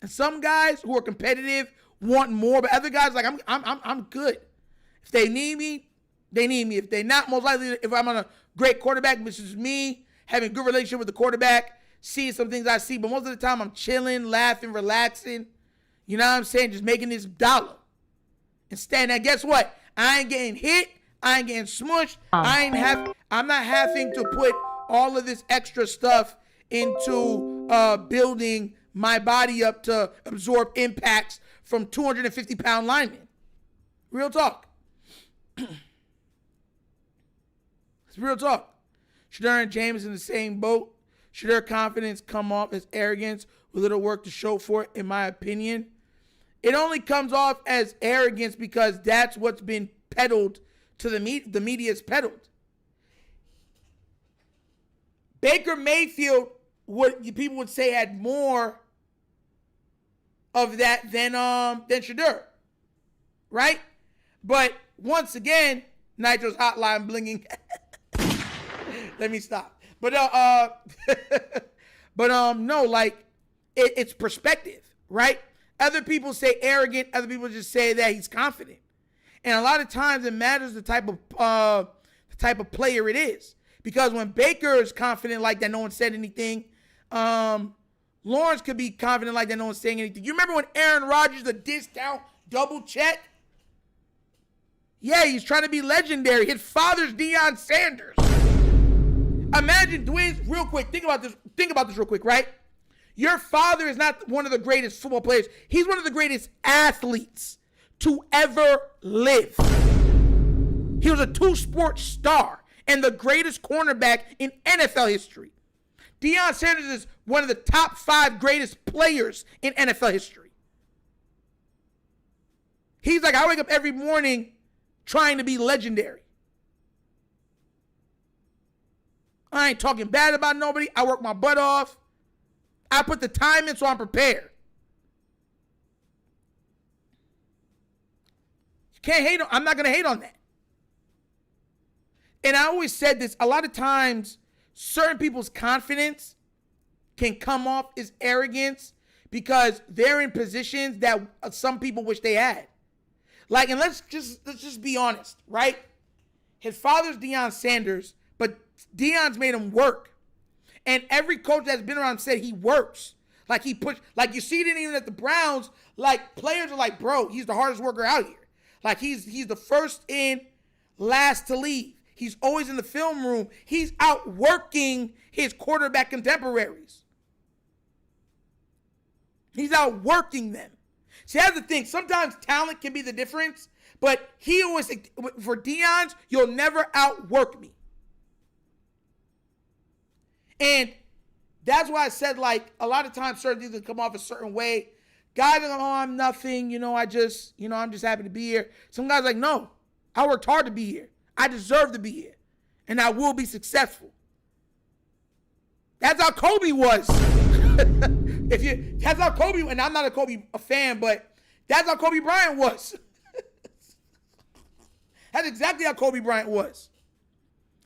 And some guys who are competitive want more, but other guys like I'm good. If they need me, they need me. If they not, most likely if I'm on a great quarterback, which is me, having a good relationship with the quarterback, seeing some things I see, but most of the time I'm chilling, laughing, relaxing. You know what I'm saying? Just making this dollar. And stand there. Guess what? I ain't getting hit. I ain't getting smushed. I'm not having to put all of this extra stuff into building my body up to absorb impacts from 250-pound linemen. Real talk. It's real talk. Shedeur and James in the same boat. Shedeur confidence come off as arrogance with little work to show for it, in my opinion. It only comes off as arrogance because that's what's been peddled to the media. The media is peddled. Baker Mayfield, what people would say, had more of that than Shedeur, right? But once again, Nitro's hotline blinging. Let me stop. But no, like it's perspective, right? Other people say arrogant. Other people just say that he's confident, and a lot of times it matters the type of player it is. Because when Baker is confident like that, no one said anything. Lawrence could be confident like that, no one's saying anything. You remember when Aaron Rodgers, the discount double check? Yeah, he's trying to be legendary. His father's Deion Sanders. Imagine, Dwayne, real quick. Think about this real quick, right? Your father is not one of the greatest football players. He's one of the greatest athletes to ever live. He was a two-sport star and the greatest cornerback in NFL history. Deion Sanders is one of the top 5 greatest players in NFL history. He's like, I wake up every morning trying to be legendary. I ain't talking bad about nobody. I work my butt off. I put the time in so I'm prepared. You can't hate on, I'm not going to hate on that. And I always said this, a lot of times, certain people's confidence can come off as arrogance because they're in positions that some people wish they had. Like, and let's just be honest, right? His father's Deion Sanders, but Deion's made him work. And every coach that's been around said he works. Like he pushed, like you see it even at the Browns, like players are like, bro, he's the hardest worker out here. Like he's the first in, last to leave. He's always in the film room. He's outworking his quarterback contemporaries. He's outworking them. See, that's the thing. Sometimes talent can be the difference, but he always, for Deion's, you'll never outwork me. And that's why I said, like, a lot of times certain things will come off a certain way. Guys are like, oh, I'm nothing. I'm just happy to be here. Some guys are like, no, I worked hard to be here. I deserve to be here. And I will be successful. That's how Kobe was. That's how Kobe, and I'm not a Kobe fan, but that's how Kobe Bryant was. That's exactly how Kobe Bryant was.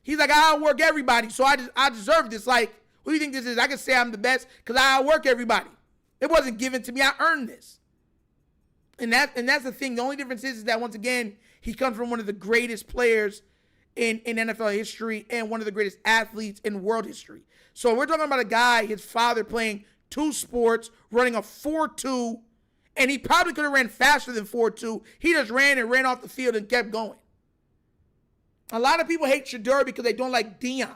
He's like, I outwork everybody, so I deserve this. Like, what do you think this is? I can say I'm the best because I outwork everybody. It wasn't given to me. I earned this. And that's the thing. The only difference is that, once again, he comes from one of the greatest players in NFL history and one of the greatest athletes in world history. So we're talking about a guy, his father playing 2 sports, running a 4.2, and he probably could have ran faster than 4.2. He just ran off the field and kept going. A lot of people hate Shedeur because they don't like Dion.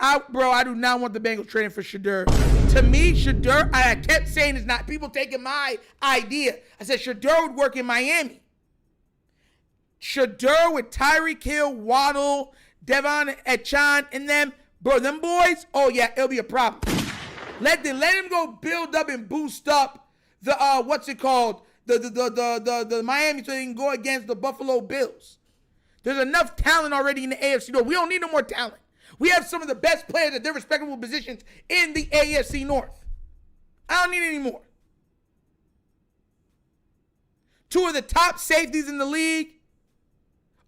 I do not want the Bengals trading for Shedeur. To me, Shedeur, I kept saying it's not. People taking my idea. I said Shedeur would work in Miami. Shedeur with Tyreek Hill, Waddle, Devon Achane, and them. Bro, them boys, oh yeah, it'll be a problem. Let him go build up and boost up the the Miami so they can go against the Buffalo Bills. There's enough talent already in the AFC North. We don't need no more talent. We have some of the best players at their respectable positions in the AFC North. I don't need any more. 2 of the top safeties in the league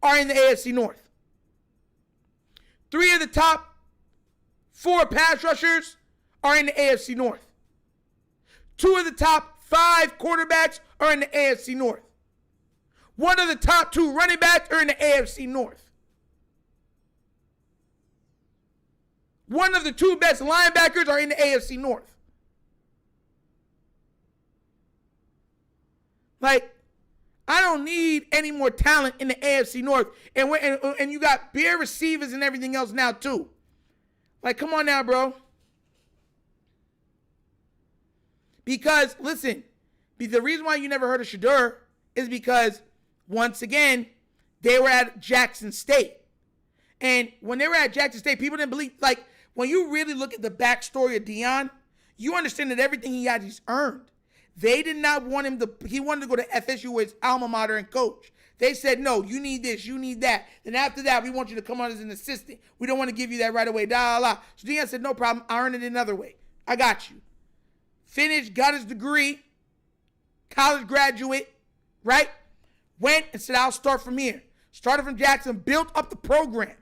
are in the AFC North. 3 of the top 4 pass rushers are in the AFC North. 2 of the top 5 quarterbacks are in the AFC North. 1 of the top 2 running backs are in the AFC North. 1 of the 2 best linebackers are in the AFC North. Like, I don't need any more talent in the AFC North. And you got bare receivers and everything else now, too. Like, come on now, bro. Because, listen, the reason why you never heard of Shedeur is because, once again, they were at Jackson State. And when they were at Jackson State, people didn't believe, like, when you really look at the backstory of Deion, you understand that everything he had, he's earned. They did not want him he wanted to go to FSU with his alma mater and coach. They said, no, you need this, you need that. Then after that, we want you to come on as an assistant. We don't want to give you that right away, So Deion said, no problem, I earned it another way. I got you. Finished, got his degree, college graduate, right? Went and said, I'll start from here. Started from Jackson, built up the program.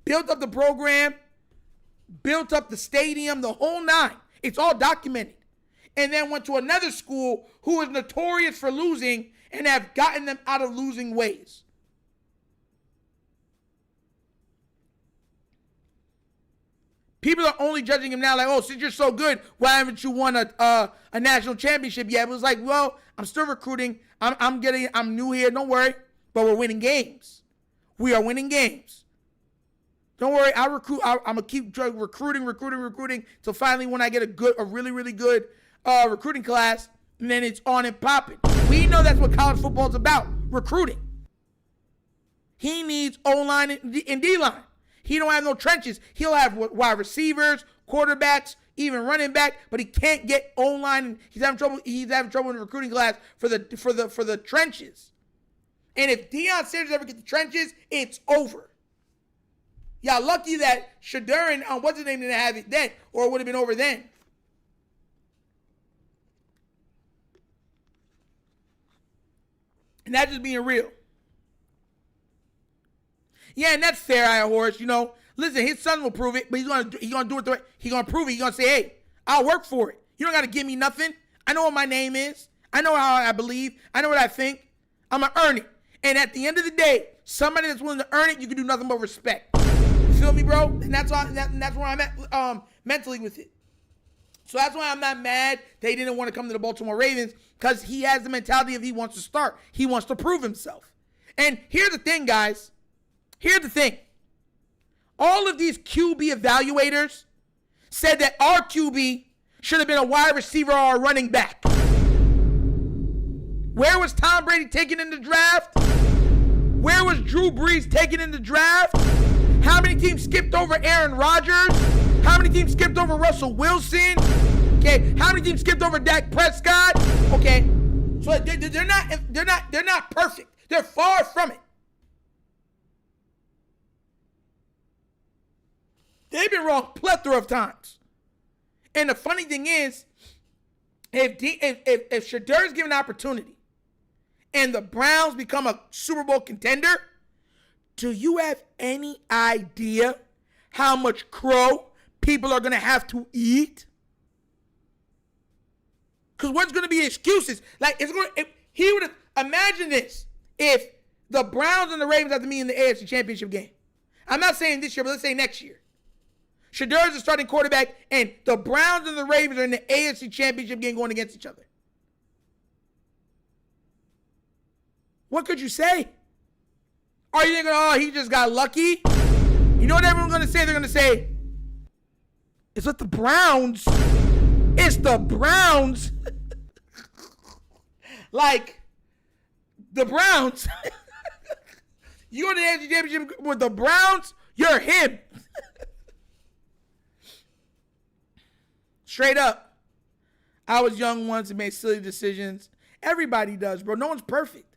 Built up the program, built up the stadium, the whole 9. It's all documented. And then went to another school who is notorious for losing and have gotten them out of losing ways. People are only judging him now like, oh, since you're so good, why haven't you won a national championship yet? It was like, well, I'm still recruiting. I'm new here. Don't worry. But we're winning games. We are winning games. Don't worry, I'm gonna keep recruiting till finally when I get a really, really good recruiting class, and then it's on and popping. We know that's what college football is about, recruiting. He needs O-line and D-line. He don't have no trenches. He'll have wide receivers, quarterbacks, even running back, but he can't get O-line. He's having trouble in the recruiting class for the trenches. And if Deion Sanders ever gets the trenches, it's over. Y'all lucky that Shedeur and what's his name didn't have it then, or it would have been over then. And that's just being real. Yeah, and that's fair, Aya Horse. You know, listen, his son will prove it, but he's gonna do it the way. He's gonna prove it. He's gonna say, hey, I'll work for it. You don't gotta give me nothing. I know what my name is. I know how I believe. I know what I think. I'm gonna earn it. And at the end of the day, somebody that's willing to earn it, you can do nothing but respect. Feel me, bro? And that's where I'm at mentally with it. So that's why I'm not mad they didn't want to come to the Baltimore Ravens, because he has the mentality of he wants to start. He wants to prove himself. And here's the thing, guys. Here's the thing. All of these QB evaluators said that our QB should have been a wide receiver or a running back. Where was Tom Brady taken in the draft? Where was Drew Brees taken in the draft? How many teams skipped over Aaron Rodgers? How many teams skipped over Russell Wilson? Okay, how many teams skipped over Dak Prescott? Okay, so they're not perfect. They're far from it. They've been wrong plethora of times. And the funny thing is, if Shedeur is given an opportunity and the Browns become a Super Bowl contender, do you have any idea how much crow people are going to have to eat? Because what's going to be excuses? Like, he would have, imagine this, if the Browns and the Ravens have to meet in the AFC Championship game. I'm not saying this year, but let's say next year. Shedeur is the starting quarterback, and the Browns and the Ravens are in the AFC Championship game going against each other. What could you say? Are you thinking, oh, he just got lucky? You know what everyone's going to say? They're going to say, it's with the Browns. It's the Browns. Like, the Browns. You go to the NFC Championship with the Browns, you're him. Straight up. I was young once and made silly decisions. Everybody does, bro. No one's perfect.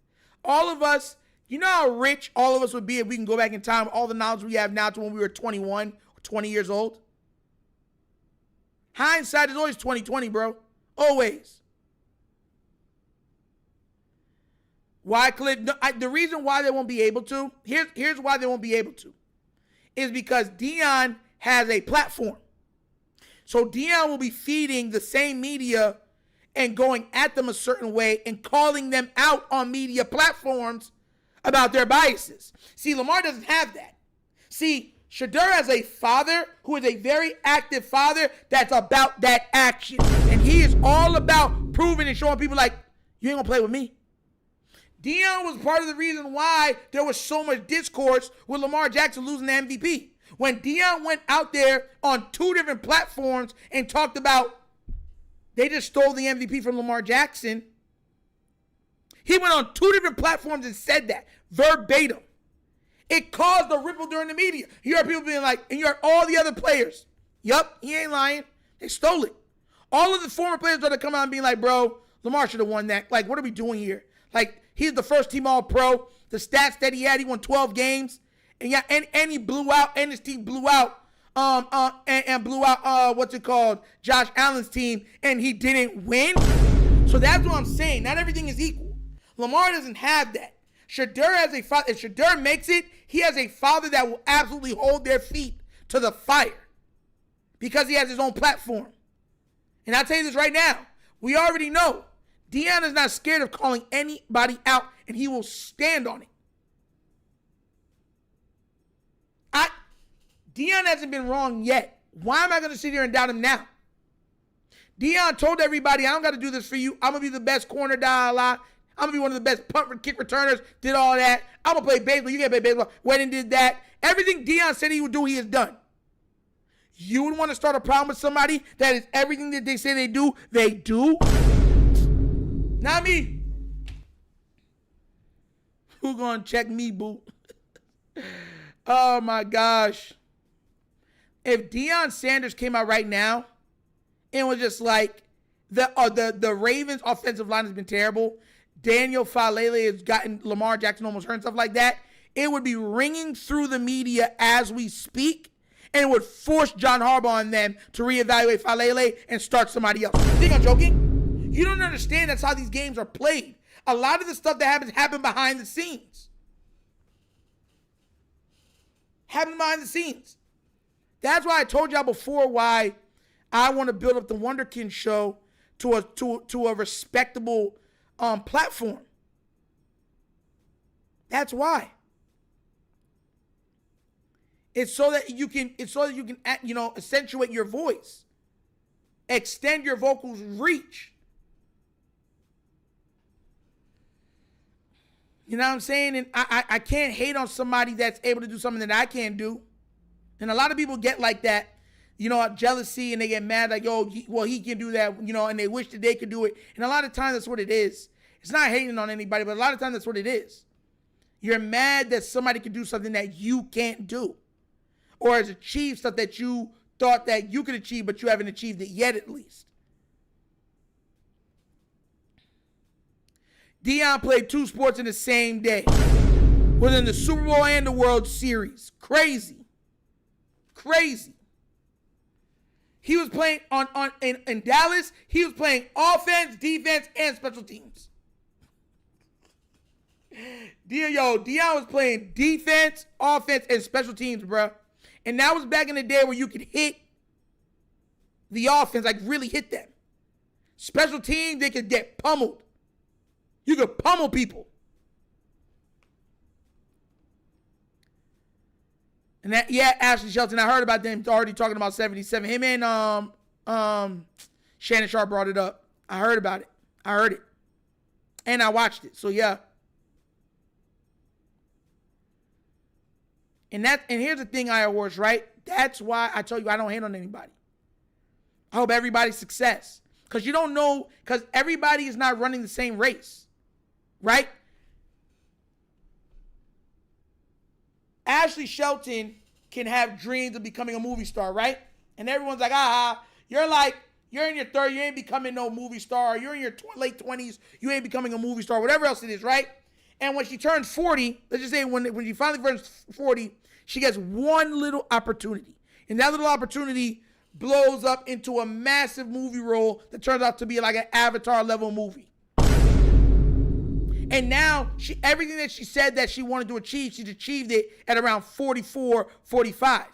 All of us, you know how rich all of us would be if we can go back in time, all the knowledge we have now to when we were 21 or 20 years old? Hindsight is always 20/20, bro. Always. Why, Cliff? No, the reason why they won't be able to, here's why they won't be able to, is because Deion has a platform. So Deion will be feeding the same media and going at them a certain way and calling them out on media platforms about their biases. See, Lamar doesn't have that. See, Shedeur has a father who is a very active father that's about that action. And he is all about proving and showing people like, you ain't gonna play with me. Deion was part of the reason why there was so much discourse with Lamar Jackson losing the MVP. When Deion went out there on 2 different platforms and talked about they just stole the MVP from Lamar Jackson, he went on 2 different platforms and said that verbatim. It caused a ripple during the media. You heard people being like, and you heard all the other players, yup, he ain't lying. They stole it. All of the former players started coming out and being like, bro, Lamar should have won that. Like, what are we doing here? Like, he's the first team All-Pro. The stats that he had, he won 12 games. And yeah, and he blew out, and his team blew out, and blew out, Josh Allen's team, and he didn't win. So that's what I'm saying. Not everything is equal. Lamar doesn't have that. Shedeur has a father. If Shedeur makes it, he has a father that will absolutely hold their feet to the fire because he has his own platform. And I'll tell you this right now. We already know Deion is not scared of calling anybody out, and he will stand on it. Deion hasn't been wrong yet. Why am I going to sit here and doubt him now? Deion told everybody, I don't got to do this for you. I'm going to be the best corner, I'm going to be one of the best kick returners, did all that. I'm going to play baseball. You can't play baseball. Went and did that. Everything Deion said he would do, he has done. You would want to start a problem with somebody that is everything that they say they do? Not me. Who going to check me, boo? Oh, my gosh. If Shedeur Sanders came out right now and was just like, the Ravens' offensive line has been terrible, Daniel Falele has gotten Lamar Jackson almost hurt and stuff like that, it would be ringing through the media as we speak, and it would force John Harbaugh on them to reevaluate Falele and start somebody else. You think I'm joking? You don't understand that's how these games are played. A lot of the stuff that happen behind the scenes. Happen behind the scenes. That's why I told y'all before why I want to build up the Wunderkind Show to a respectable platform. That's why. It's so that you can accentuate your voice, extend your vocals reach. You know what I'm saying? And I can't hate on somebody that's able to do something that I can't do. And a lot of people get like that, jealousy, and they get mad like, he can do that, and they wish that they could do it. And a lot of times that's what it is. It's not hating on anybody, but a lot of times that's what it is. You're mad that somebody can do something that you can't do, or has achieved stuff that you thought that you could achieve, but you haven't achieved it yet at least. Deion played 2 sports in the same day, within the Super Bowl and the World Series. Crazy. He was playing in Dallas. He was playing offense, defense, and special teams. Deion was playing defense, offense, and special teams, bro. And that was back in the day where you could hit the offense, like really hit them. Special teams, they could get pummeled. You could pummel people. And that, Ashley Shelton, I heard about them already talking about 77. Him and Shannon Sharp brought it up. I heard about it. I heard it. And I watched it. So, yeah. And here's the thing, I horse, right? That's why I tell you I don't hate on anybody. I hope everybody's success. Because you don't know, because everybody is not running the same race. Right? Ashley Shelton can have dreams of becoming a movie star, right? And everyone's like, you're in your 30s, you ain't becoming no movie star. You're in your late 20s, you ain't becoming a movie star, whatever else it is, right? And when she turns 40, let's just say when she finally turns 40, she gets one little opportunity. And that little opportunity blows up into a massive movie role that turns out to be like an Avatar level movie. And now everything that she said that she wanted to achieve, she's achieved it at around 44, 45.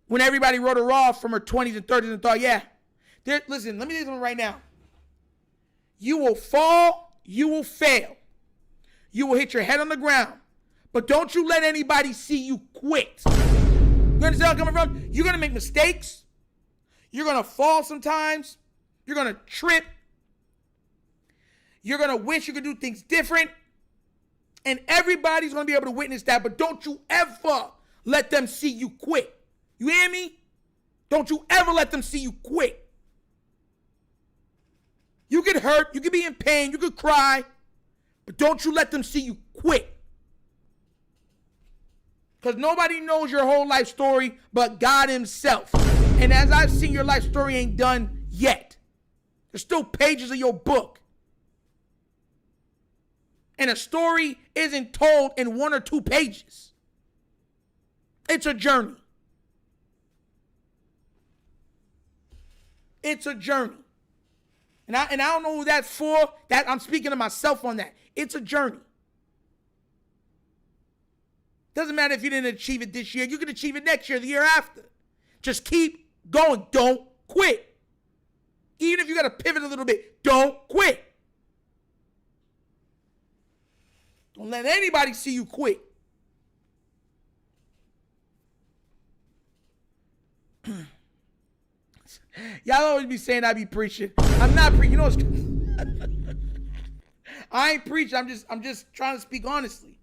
When everybody wrote her off from her 20s and 30s and thought, listen, let me tell you something right now. You will fall, you will fail. You will hit your head on the ground. But don't you let anybody see you quit. You understand where I'm coming from? You're going to make mistakes. You're going to fall sometimes. You're going to trip. You're going to wish you could do things different. And everybody's going to be able to witness that. But don't you ever let them see you quit. You hear me? Don't you ever let them see you quit. You get hurt. You could be in pain. You could cry. But don't you let them see you quit. Because nobody knows your whole life story but God himself. And as I've seen, your life story ain't done yet. There's still pages of your book. And a story isn't told in 1 or 2 pages. It's a journey. It's a journey. And I don't know who that's for. That I'm speaking to myself on that. It's a journey. Doesn't matter if you didn't achieve it this year. You can achieve it next year, the year after. Just keep going. Don't quit. Even if you got to pivot a little bit, don't quit. Don't let anybody see you quit. Y'all always be saying I be preaching. I'm not preaching. You know what's I ain't preaching. I'm just trying to speak honestly.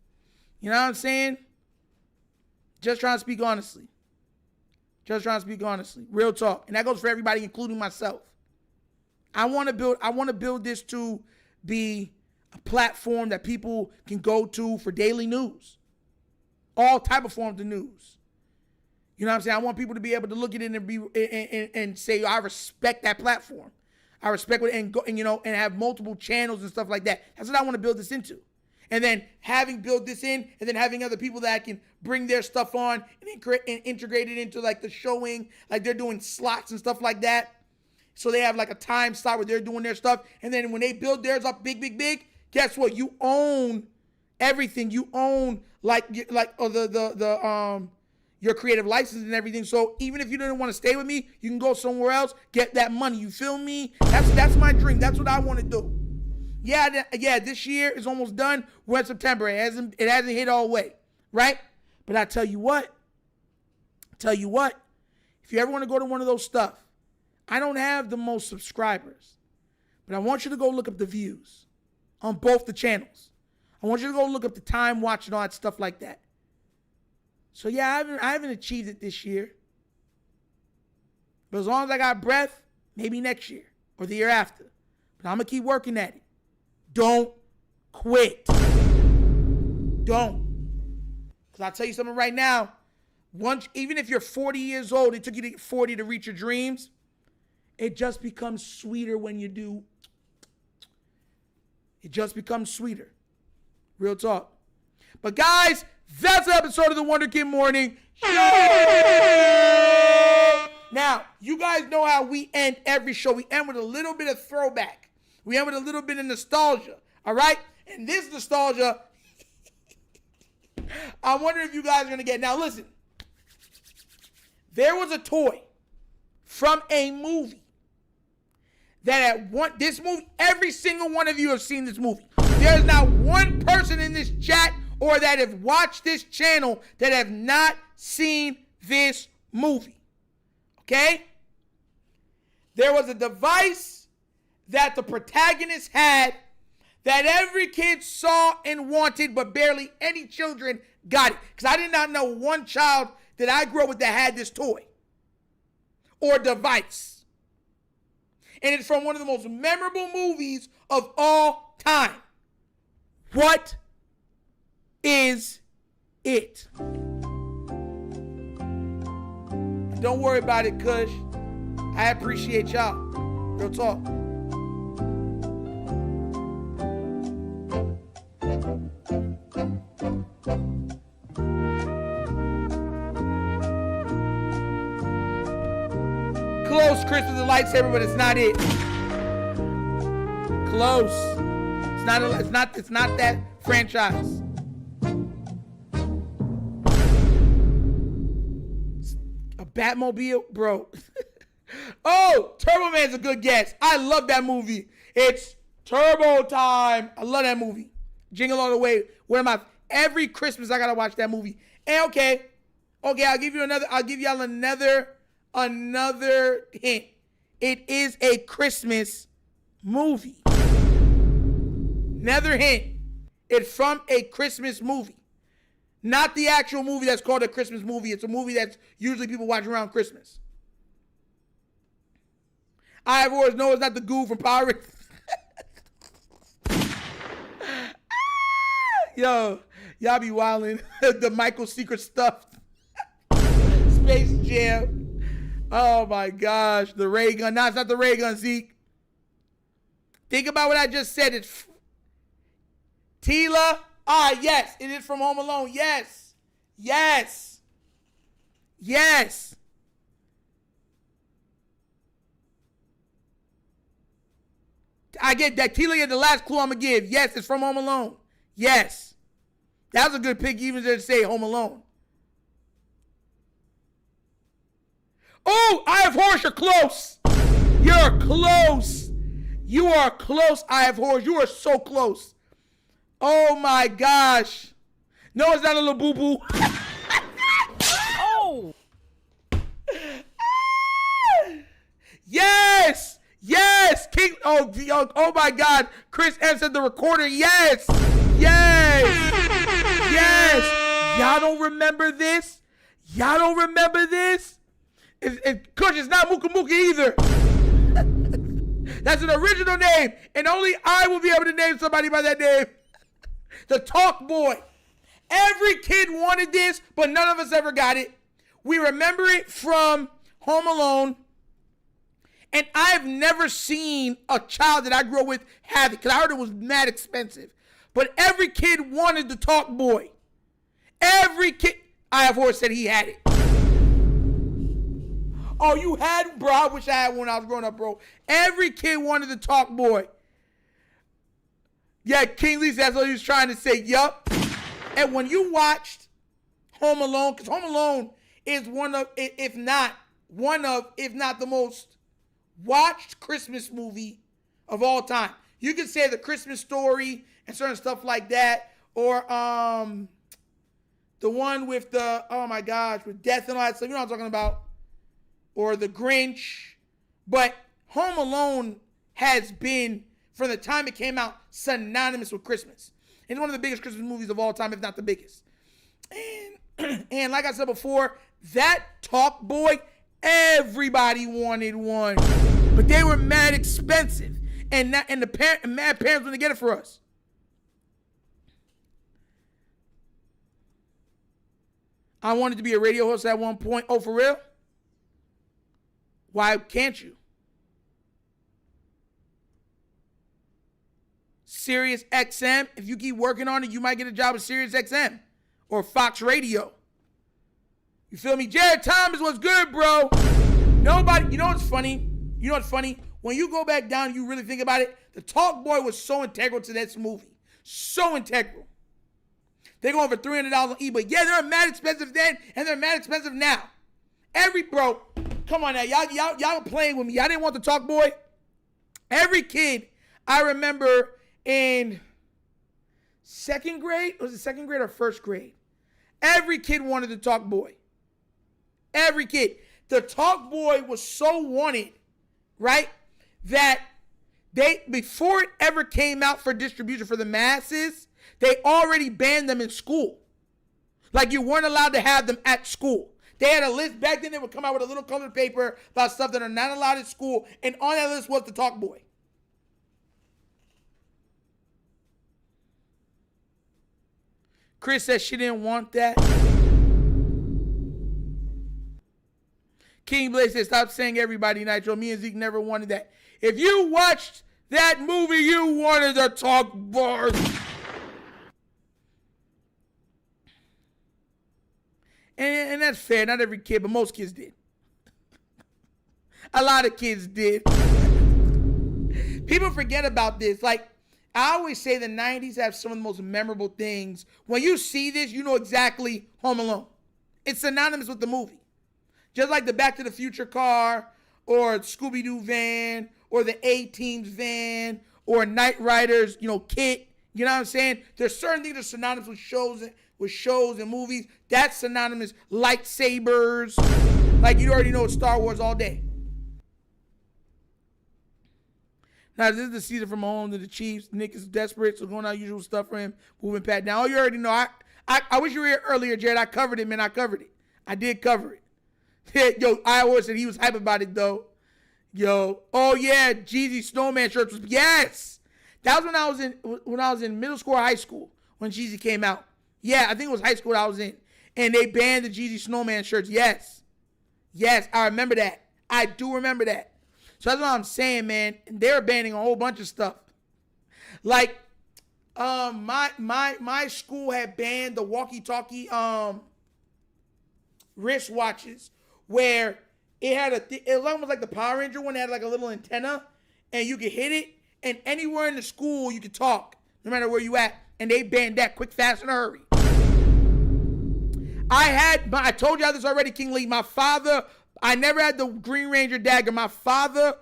You know what I'm saying? Just trying to speak honestly. Just trying to speak honestly. Real talk. And that goes for everybody, including myself. I want to build this to be a platform that people can go to for daily news. All type of forms of news. You know what I'm saying? I want people to be able to look at it and say, I respect that platform. I respect it and have multiple channels and stuff like that. That's what I want to build this into. And then having built this in, and then having other people that can bring their stuff on and integrate it into like the showing, like they're doing slots and stuff like that. So they have like a time slot where they're doing their stuff. And then when they build theirs up big, guess what? You own everything. You own your creative license and everything. So even if you didn't want to stay with me, you can go somewhere else, get that money. You feel me? That's my dream. That's what I want to do. Yeah, this year is almost done. We're in September. It hasn't hit all the way, right? But I tell you what, if you ever want to go to one of those stuff, I don't have the most subscribers, but I want you to go look up the views on both the channels. I want you to go look up the time watch and all that stuff like that. So yeah, I haven't achieved it this year. But as long as I got breath, maybe next year or the year after. But I'm going to keep working at it. Don't quit. Don't. Because I'll tell you something right now. Even if you're 40 years old, it took you to 40 to reach your dreams. It just becomes sweeter when you do. It just becomes sweeter. Real talk. But guys, that's an episode of the Wonder Kid Morning Show. Now, you guys know how we end every show. We end with a little bit of throwback. We end with a little bit of nostalgia. All right? And this nostalgia, I wonder if you guys are going to get. Now, listen. There was a toy from a movie this movie, every single one of you have seen this movie. There's not one person in this chat or that have watched this channel that have not seen this movie. Okay? There was a device that the protagonist had that every kid saw and wanted, but barely any children got it. Because I did not know one child that I grew up with that had this toy or device. And it's from one of the most memorable movies of all time. What is it? Don't worry about it, Kush. I appreciate y'all. Real talk. Close, Chris, with the lightsaber, but it's not it. Close. It's not that franchise. A Batmobile, bro. Oh, Turbo Man's a good guess. I love that movie. It's Turbo Time. I love that movie. Jingle All the Way. Every Christmas I gotta watch that movie. And okay, I'll give y'all another hint. It is a Christmas movie. Another hint. It's from a Christmas movie. Not the actual movie that's called a Christmas movie. It's a movie that's usually people watch around Christmas. I've always known it's not the goo from Power Rangers. Yo, y'all be wildin'. The Michael Secret stuff. Space Jam. Oh my gosh. The ray gun. No, it's not the ray gun, Zeke. Think about what I just said. It's Tila. Yes. It is from Home Alone. Yes. Yes. Yes. I get that. Tila is the last clue I'm going to give. Yes, it's from Home Alone. Yes. That was a good pick even to say Home Alone. Oh, I Have Horse, you're close. You're close. You are close, I Have Horse. You are so close. Oh, my gosh. No, it's not a little boo-boo. Oh! Yes! Yes! King. Oh my God. Chris answered the recorder. Yes! Yes! Yes! Y'all don't remember this? Y'all don't remember this? Kush, it's not Mooka Mooka either. That's an original name, and only I will be able to name somebody by that name. The Talk Boy. Every kid wanted this, but none of us ever got it. We remember it from Home Alone. And I've never seen a child that I grew up with have it, because I heard it was mad expensive. But every kid wanted the Talk Boy. Every kid. I Have Horse said he had it. Oh, you had? Bro, I wish I had one when I was growing up, bro. Every kid wanted the Talk Boy. Yeah, King Lee, that's what he was trying to say. Yup. And when you watched Home Alone, because Home Alone is one of, if not the most watched Christmas movie of all time. You could say The Christmas Story and certain stuff like that, or the one with the, oh my gosh, with death and all that stuff. You know what I'm talking about? Or The Grinch. But Home Alone has been, from the time it came out, synonymous with Christmas. It's one of the biggest Christmas movies of all time, if not the biggest. And like I said before, that Talk Boy, everybody wanted one, but they were mad expensive, and mad parents when they get it for us. I wanted to be a radio host at one point. Oh, for real? Why can't you? Sirius XM. If you keep working on it, you might get a job at Sirius XM or Fox Radio. You feel me? Jared Thomas was good, bro. Nobody, you know what's funny? When you go back down and you really think about it, the Talk Boy was so integral to this movie. So integral. They're going for $300 on eBay. Yeah, they're mad expensive then, and they're mad expensive now. Bro, come on now. Y'all were playing with me. Y'all didn't want the Talk Boy? Every kid, I remember in second grade, was it second grade or first grade? Every kid wanted the Talk Boy. Every kid. The Talk Boy was so wanted, right, that before it ever came out for distribution for the masses, they already banned them in school. Like, you weren't allowed to have them at school. They had a list back then. They would come out with a little colored paper about stuff that are not allowed at school, and on that list was the Talk Boy. Chris says she didn't want that. King Blaze says, stop saying everybody, Nitro. Me and Zeke never wanted that. If you watched that movie, you wanted to talk bars. And that's fair. Not every kid, but most kids did. A lot of kids did. People forget about this. Like, I always say the 90s have some of the most memorable things. When you see this, you know exactly Home Alone. It's synonymous with the movie. Just like the Back to the Future car, or Scooby-Doo van, or the A-Team's van, or Knight Rider's, kit. You know what I'm saying? There's certain things that are synonymous with shows and movies. That's synonymous. Lightsabers. Like, you already know it's Star Wars all day. Now, this is the season from Mahomes to the Chiefs. Nick is desperate, so going out usual stuff for him. Moving Pat down. Oh, you already know. I wish you were here earlier, Jared. I covered it, man. I covered it. I did cover it. Yo, Iowa said he was hype about it, though. Yo. Oh, yeah. Jeezy Snowman shirts. Yes. That was when I was in middle school or high school when Jeezy came out. Yeah, I think it was high school that I was in. And they banned the Jeezy Snowman shirts. Yes. Yes, I remember that. I do remember that. So that's what I'm saying, man. They were banning a whole bunch of stuff. Like, my school had banned the walkie-talkie wristwatches, where it had it was almost like the Power Ranger one. It had like a little antenna, and you could hit it, and anywhere in the school you could talk, no matter where you at. And they banned that quick, fast, and hurry. I told y'all this already, King Lee. My father, I never had the Green Ranger dagger. My father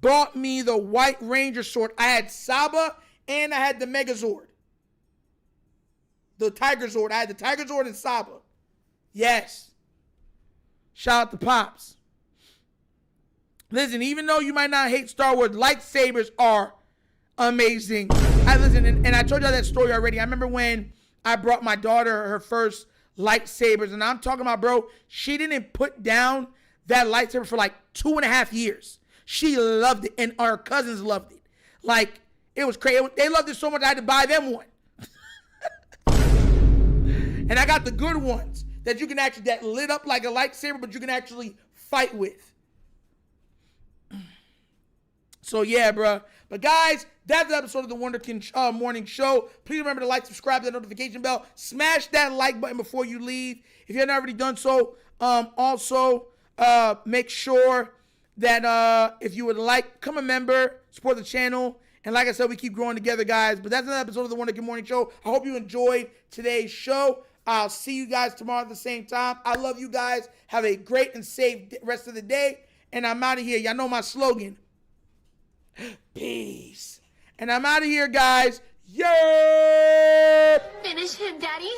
bought me the White Ranger sword. I had Saba and I had the Megazord. The Tiger Zord. I had the Tiger Zord and Saba. Yes. Shout out to Pops. Listen, even though you might not hate Star Wars, lightsabers are amazing. And I told y'all that story already. I remember when I brought my daughter her first lightsabers, and I'm talking about, bro, she didn't put down that lightsaber for like 2.5 years. She loved it, and our cousins loved it. Like, it was crazy. They loved it so much I had to buy them one. And I got the good ones that you can actually, that lit up like a lightsaber, but you can actually fight with. So yeah, bro. But guys, that's the episode of the Wunderkind Morning Show. Please remember to like, subscribe, that notification bell. Smash that like button before you leave. If you haven't already done so, also make sure that if you would like, become a member, support the channel. And like I said, we keep growing together, guys. But that's another episode of the Wunderkind Morning Show. I hope you enjoyed today's show. I'll see you guys tomorrow at the same time. I love you guys. Have a great and safe rest of the day. And I'm out of here. Y'all know my slogan. Peace. And I'm out of here, guys. Yeah. Finish him, Daddy.